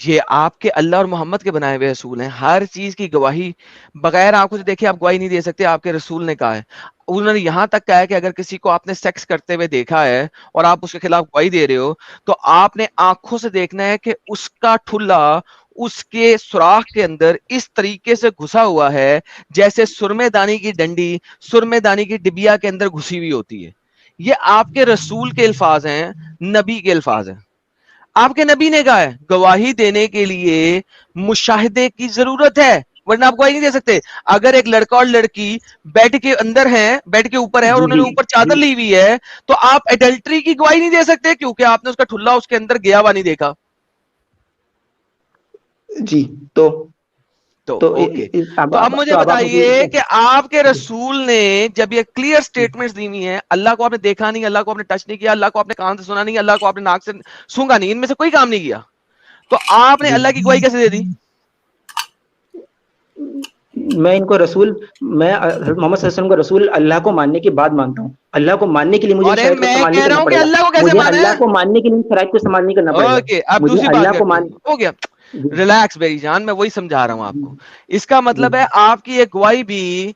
B: یہ آپ کے اللہ اور محمد کے بنائے ہوئے اصول ہیں. ہر چیز کی گواہی بغیر آنکھوں سے دیکھے آپ گواہی نہیں دے سکتے. آپ کے رسول نے کہا ہے, انہوں نے یہاں تک کہا ہے کہ اگر کسی کو آپ نے سیکس کرتے ہوئے دیکھا ہے اور آپ اس کے خلاف گواہی دے رہے ہو, تو آپ نے آنکھوں سے دیکھنا ہے کہ اس کا ٹھلا اس کے سوراخ کے اندر اس طریقے سے گھسا ہوا ہے جیسے سرمے دانی کی ڈنڈی سرمے دانی کی ڈبیا کے اندر گھسی ہوئی ہوتی ہے. یہ آپ کے رسول کے الفاظ ہیں, نبی کے الفاظ ہیں. آپ کے نبی نے کہا ہے گواہی دینے کے لیے مشاہدے کی ضرورت ہے, ورنہ آپ گواہی نہیں دے سکتے. اگر ایک لڑکا اور لڑکی بیڈ کے اندر ہیں, بیڈ کے اوپر ہے اور انہوں نے اوپر چادر لی ہوئی ہے, تو آپ ایڈلٹری کی گواہی نہیں دے سکتے کیونکہ آپ نے اس کا ٹھلا اس کے اندر گیا ہوا نہیں دیکھا.
A: جی تو
B: اب مجھے بتائیے کہ آپ کے رسول نے جب یہ کلیئر سٹیٹمنٹس دی ہوئی ہیں, اللہ کو آپ نے دیکھا نہیں, اللہ کو آپ نے ٹچ نہیں کیا, اللہ کو آپ نے کان سے سنا نہیں, اللہ کو آپ نے ناک سے سونگا نہیں, ان میں سے کوئی کام نہیں کیا, تو آپ نے اللہ کی گواہی کیسے دے دی؟
A: میں ان کو رسول, میں محمد صلی اللہ علیہ وسلم کو رسول اللہ کو ماننے کے بعد مانتا ہوں. اللہ کو ماننے کے لیے مجھے شرائط کو استعمال نہیں کرنا پڑے گا. مجھے اللہ کو ماننے کے لیے شرائط کو استعمال نہیں کرنا پڑے گا.
B: اوکے, اب دوسری بات ہو گیا, ریلیکس میری جان, میں وہی سمجھا رہا ہوں آپ کو. اس کا مطلب ہے آپ کی یہ گواہی بھی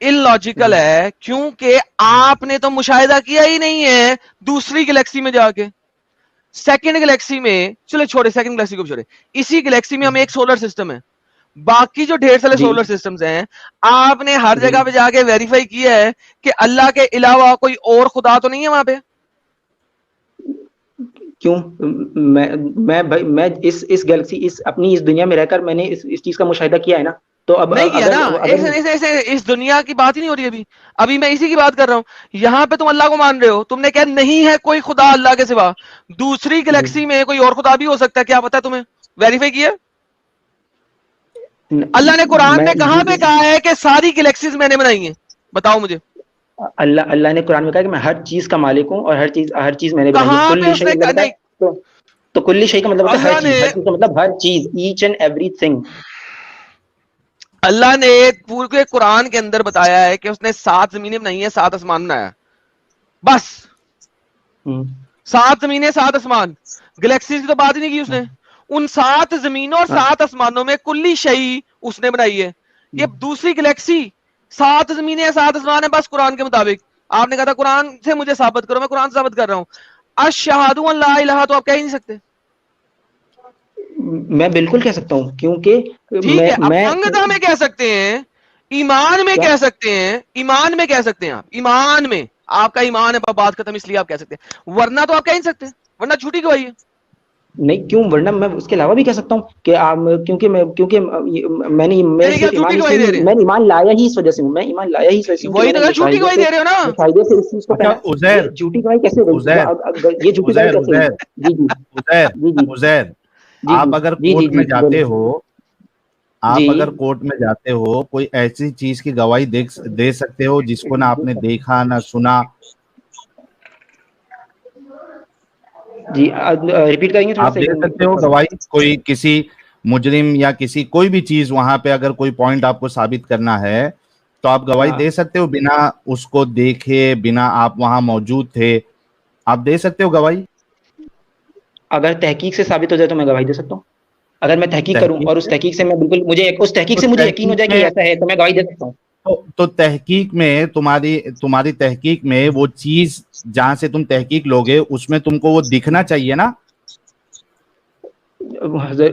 B: ان لاجیکل ہے کیونکہ آپ نے تو مشاہدہ کیا ہی نہیں ہے دوسری گلیکسی میں جا کے. سیکنڈ گلیکسی میں چلے چھوڑے, سیکنڈ گلیکسی کو بھی چھوڑے, اسی گلیکسی میں ہم ایک سولر سسٹم ہے, باقی جو ڈھیر سارے سولر سسٹمز ہیں آپ نے ہر جگہ پہ جا کے ویریفائی کیا ہے کہ اللہ کے علاوہ کوئی اور خدا تو نہیں ہے وہاں پہ؟
A: کیوں؟ میں اس گیلیکسی اپنی اس دنیا میں رہ کر میں نے اس چیز کا مشاہدہ کیا ہے نا. تو اب
B: نہیں کیا نا, اس دنیا کی بات ہی نہیں ہو رہی ابھی میں اسی کی بات کر رہا ہوں. یہاں پہ تم اللہ کو مان رہے ہو, تم نے کہا نہیں ہے کوئی خدا اللہ کے سوا, دوسری گلیکسی میں کوئی اور خدا بھی ہو سکتا ہے, کیا پتا تمہیں؟ ویریفائی کیا؟ اللہ نے قرآن میں کہاں پہ کہا ہے کہ ساری گلیکسیز میں نے بنائی ہیں؟ بتاؤ مجھے.
A: اللہ نے قرآن میں کہا کہ میں ہر چیز کا مالک ہوں اور ہر چیز میں نے بنائی ہے. کل شیء مطلب ہے تو کل شیء کا مطلب ہوتا ہے ہر چیز, ہر چیز کا مطلب ہر چیز, ایچ اینڈ ایوری تھنگ.
B: اللہ نے پورے قرآن کے اندر بتایا ہے کہ اس نے 7 زمینیں بنائی ہیں, 7 آسمان بنایا, بس 7 زمینیں 7 آسمان. گلیکسیز کی تو بات ہی نہیں کی اس نے. ان 7 زمینوں اور 7 آسمانوں میں کلی شیء اس نے بنائی ہے. یہ دوسری گلیکسی 7 زمینیں 7 آسمان ہیں بس قرآن کے مطابق. آپ نے کہا تھا قرآن سے مجھے ثابت کرو, میں قرآن سے ثابت کر رہا ہوں. اشہد ان لا الہ تو آپ کہہ ہی نہیں سکتے.
A: میں بالکل کہہ سکتا ہوں کیونکہ
B: اپنگتا میں کہہ سکتے ہیں, ایمان میں کہہ سکتے ہیں, ایمان میں کہہ سکتے ہیں, آپ ایمان میں آپ کا ایمان ہے بات ختم, اس لیے آپ کہہ سکتے ہیں, ورنہ تو آپ کہہ نہیں سکتے, ورنہ جھوٹی گواہی ہے.
A: نہیں کیوں, ورنہ میں اس کے علاوہ بھی کہہ سکتا ہوں کہ کیونکہ میں نے ایمان لایا ہی اس وجہ سے ہوں, میں ایمان لایا ہی اس وجہ سے ہوں.
B: وہی تو جھوٹی گواہی دے رہے ہو نا.
A: فائدے سے اس چیز کو جھوٹی گواہی کیسے ہوگی؟ یہ جھوٹی گواہی کیسے
C: ہوگی؟ آپ اگر کورٹ میں جاتے ہو, آپ اگر کورٹ میں جاتے ہو, کوئی ایسی چیز کی گواہی دے سکتے ہو جس کو نہ آپ نے دیکھا نہ سنا؟
A: جی ریپیٹ کریں گے تھوڑا
C: آپ
A: سا؟
C: دے سکتے ہو گواہی کوئی کسی مجرم یا کسی کوئی بھی چیز, وہاں پہ اگر کوئی پوائنٹ آپ کو ثابت کرنا ہے تو آپ گواہی دے سکتے ہو بنا اس کو دیکھے, بنا آپ وہاں موجود تھے, آپ دے سکتے ہو گواہی.
A: اگر تحقیق سے ثابت ہو جائے تو میں گواہی دے سکتا ہوں. اگر میں تحقیق کروں اور اس تحقیق سے میں بالکل اس تحقیق سے مجھے یقین ہو جائے کہ ایسا ہے تو میں گواہی دے سکتا ہوں.
C: تو تحقیق میں تمہاری تحقیق میں وہ چیز جہاں سے تم تحقیق لوگے اس میں تم کو وہ دکھنا چاہیے نا.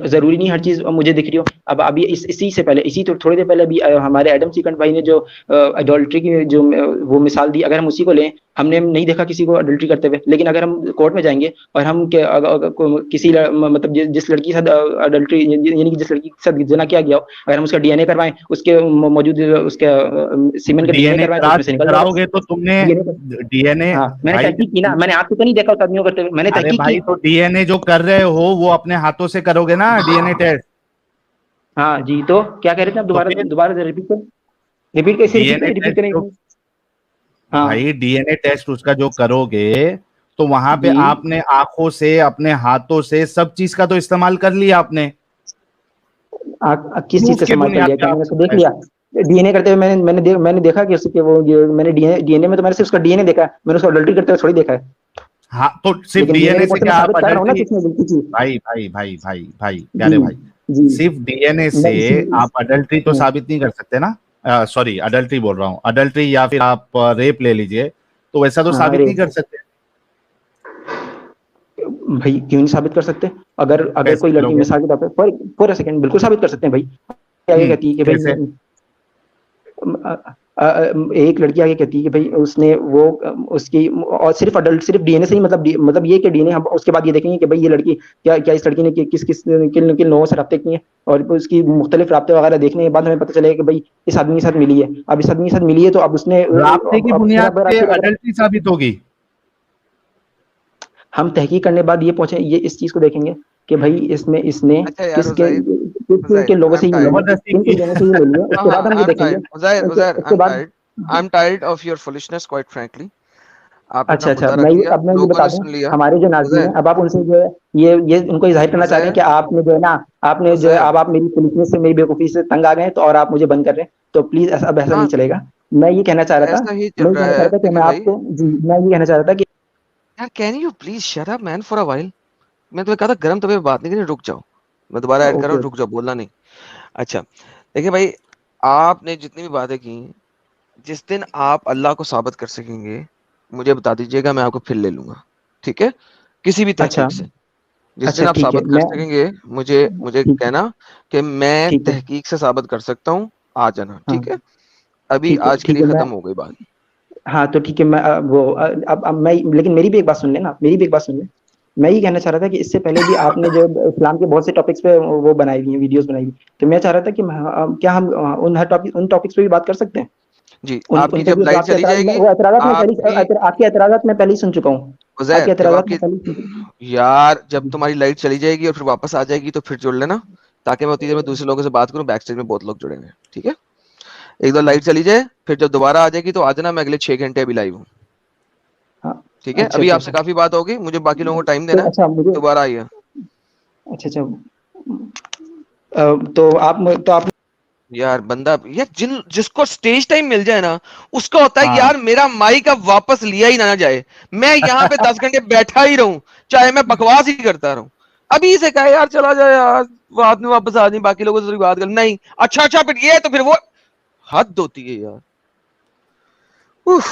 A: ضروری نہیں ہر چیز مجھے دکھ رہی ہو. اب ابھی اسی سے پہلے, اسی تو تھوڑی دیر پہلے ابھی ہمارے ایڈم سیکنڈ بھائی نے جو اڈلٹری کی جو وہ مثال دی, اگر ہم اسی کو لیں, ہم نے نہیں دیکھا کسی کو اڈلٹری کرتے ہوئے, لیکن اگر ہم کورٹ میں جائیں گے اور ہم کسی مطلب جس لڑکی سے اڈلٹری یعنی جس لڑکی کے ساتھ زنا کیا گیا ہو, اگر ہم اس کا ڈی این اے کروائیں, اس کے موجود اس کے سیمن کا ڈی این اے کروائیں تو اس میں سے نکل جائے گا.
C: تو تم نے ڈی این اے,
A: میں نے تحقیق کی نا, میں نے آپ کو نہیں دیکھا اس آدمیوں کرتے ہوئے, میں نے تحقیق کی.
C: تو ڈی این اے جو کر رہے ہو وہ اپنے ہاتھوں سے کرو گے نا ڈی این اے ٹیسٹ.
A: ہاں جی, تو کیا کہہ رہے تھے آپ؟ دوبارہ ریپیٹ کریں.
C: بھائی ڈی این اے ٹیسٹ اس کا جو کرو گے تو وہاں پہ آپ نے آنکھوں سے, اپنے ہاتھوں سے, سب چیز کا تو استعمال کر لیا آپ نے.
A: کس چیز کا استعمال کر لیا؟ میں نے دیکھ لیا. ڈی این اے کرتے ہوئے میں نے دیکھا کہ اس کے وہ میں نے ڈی این اے میں تو میں نے صرف اس کا ڈی این اے دیکھا ہے, میں نے اس کو اڈلٹری کرتے ہوئے تھوڑی دیکھا ہے.
C: ہاں تو صرف
A: لیکن
C: ڈی این اے سے کیا آپ
A: ثابت کر رہا ہوں نا
C: اڈلٹری,
A: کس نے غلطی کی.
C: بھائی بھائی بھائی بھائی بھائی پیارے
A: جی
C: بھائی,
A: جی
C: صرف ڈی این اے
A: میں
C: سے آپ اڈلٹری تو ثابت نہیں کر سکتے نا, سوری اڈلٹری بول رہا ہوں, اڈلٹری یا پھر آپ ریپ لے لیجئے, تو ویسا تو ثابت نہیں کر سکتے.
A: بھائی کیوں نہیں ثابت کر سکتے؟ اگر
C: کیسے
A: کوئی لڑکی
C: کرو گے؟
A: مثال کے طور پہ فور سیکنڈ بالکل ثابت کر سکتے ہیں بھائی. آگے کہتی ہے کہ
C: کیسے؟
A: بھائی ایک لڑکی آگے کہتی ہے کہ بھائی اس نے وہ اس کی اور صرف صرف ڈی این اے سے ہی مطلب یہ کہ ڈی این اے ہم اس کے بعد یہ دیکھیں گے کہ بھائی یہ لڑکی کیا اس لڑکی نے کن لوگوں سے رابطے کیے ہیں, اور اس کی مختلف رابطے وغیرہ دیکھنے کے بعد ہمیں پتہ چلے کہ بھائی اس آدمی کے ساتھ ملی ہے. اب اس آدمی کے ساتھ ملی ہے تو اب اس نے
C: رابطے کی بنیاد پہ اڈلٹری ثابت ہوگی.
A: ہم تحقیق کرنے بعد یہ پہنچے, یہ اس چیز کو دیکھیں گے کہ بھائی اس نے
B: اچھا یار
A: کس
B: عزیر
A: کے لوگوں سے یہ ملی ہے,
C: زبردستی
A: کن
C: کی.
A: کن لوگوں سے یہ ملی ہے, اس کے بعد ہم یہ دیکھیں گے. اس کے بعد
B: I'm tired of your foolishness, quite frankly. آپ نے اپنا
A: اچھا
B: مدعا
A: میں
B: رکھ لیا,
A: اب میں یہ
B: لوگوں
A: بتا
B: نے
A: دوں
B: سن لیا.
A: ہمارے جو ناظرین ہیں, اب آپ ان سے جو ہے یہ ان کو یہ ظاہر کرنا چاہتے ہیں کہ آپ نے جو ہے نا آپ نے جو ہے اب آپ میری پولیسنس سے میری بیوقوفی سے تنگ آ گئے ہیں تو اور آپ مجھے بند کر رہے ہیں, تو پلیز اب ایسا نہیں چلے گا. میں یہ کہنا چاہ رہا تھا
B: ایسا ہی چل رہا ہے
A: کہ میں آپ کو میں یہ کہنا چاہ رہا تھا کہ
B: can you please shut up man for a while. میں تمہیں کہا تھا گرم طبع بات نہیں کرنی, رک جاؤ, میں دوبارہ ایڈ کر رہا ہوں, رک جاؤ, بولنا نہیں. اچھا دیکھیں بھائی, آپ نے جتنی بھی باتیں کی, جس دن آپ اللہ کو ثابت کر سکیں گے مجھے بتا دیجیے گا, میں آپ کو پھر لے لوں گا, ٹھیک ہے, کسی بھی
A: اچھا
B: تحقیق سے. جس
A: اچھا
B: دن آپ
A: ٹھیک ہے
B: ثابت کر سکیں گے مجھے کہنا کہ میں
A: ٹھیک ہے
B: تحقیق سے ثابت کر سکتا ہوں, آ جانا,
A: ہاں
B: ٹھیک ہے. ابھی آج کے لیے
A: ٹھیک ہے میں
B: ختم ہو گئی بات.
A: ہاں تو ٹھیک ہے میں وہ اب میں لیکن میری بھی ایک بات سن لیں نا, میری بھی ایک بات سن لیں. میں یہ کہنا چاہ رہا تھا کہ اس سے پہلے بھی آپ نے جو اسلام کے بہت سے ٹاپکس پہ وہ بنائی ہوئی ہیں, ویڈیوز بنائی ہوئی, تو میں چاہ رہا تھا کہ کیا ہم ان ٹاپکس پہ بھی بات کر سکتے ہیں.
B: جی آپ کی
A: ان پہ
B: جب
A: بھی
B: لائٹ چلی جائے گی,
A: آپ کے اعتراضات میں پہلے ہی سن چکا ہوں. آپ
B: عزیر
A: کے
B: جب
A: اعتراضات
B: آپ کی
A: میں پہلے ہی سن چکا ہوں.
B: یار جب تمہاری لائٹ چلی جائے گی اور پھر واپس آ جائے گی تو پھر جڑ لینا, تاکہ میں اتنی دیر میں دوسرے لوگوں سے بات کروں. بیک اسٹیج میں بہت لوگ جڑیں گے, ٹھیک ہے. ایک دو لائٹ چلی جائے, پھر جب دوبارہ آ جائے گی تو آ جانا, میں اگلے 6 گھنٹے ابھی لائیو ہوں,
A: ہاں
B: ٹھیک ہے.
A: اچھا
B: ابھی
A: اچھا
B: آپ سے
A: اچھا
B: کافی بات ہوگی, مجھے باقی لوگوں کو ٹائم دینا
A: تو اچھا
B: ہے,
A: مجھے
B: دوبارہ آئیے.
A: اچھا تو آپ
B: یار بندہ یار جس کو اسٹیج ٹائم مل جائے نا, اس کا ہوتا ہے
C: ہاں
B: یار میرا مائک اب واپس لیا ہی نہ جائے, میں یہاں پہ 10 گھنٹے بیٹھا ہی رہوں, چاہے میں بکواس ہی کرتا رہوں. ابھی سے کہا یار چلا جائے یار, بعد میں واپس آ جائیں, باقی لوگوں سے بات کر, نہیں اچھا پھر یہ تو پھر وہ حد ہوتی ہے یار.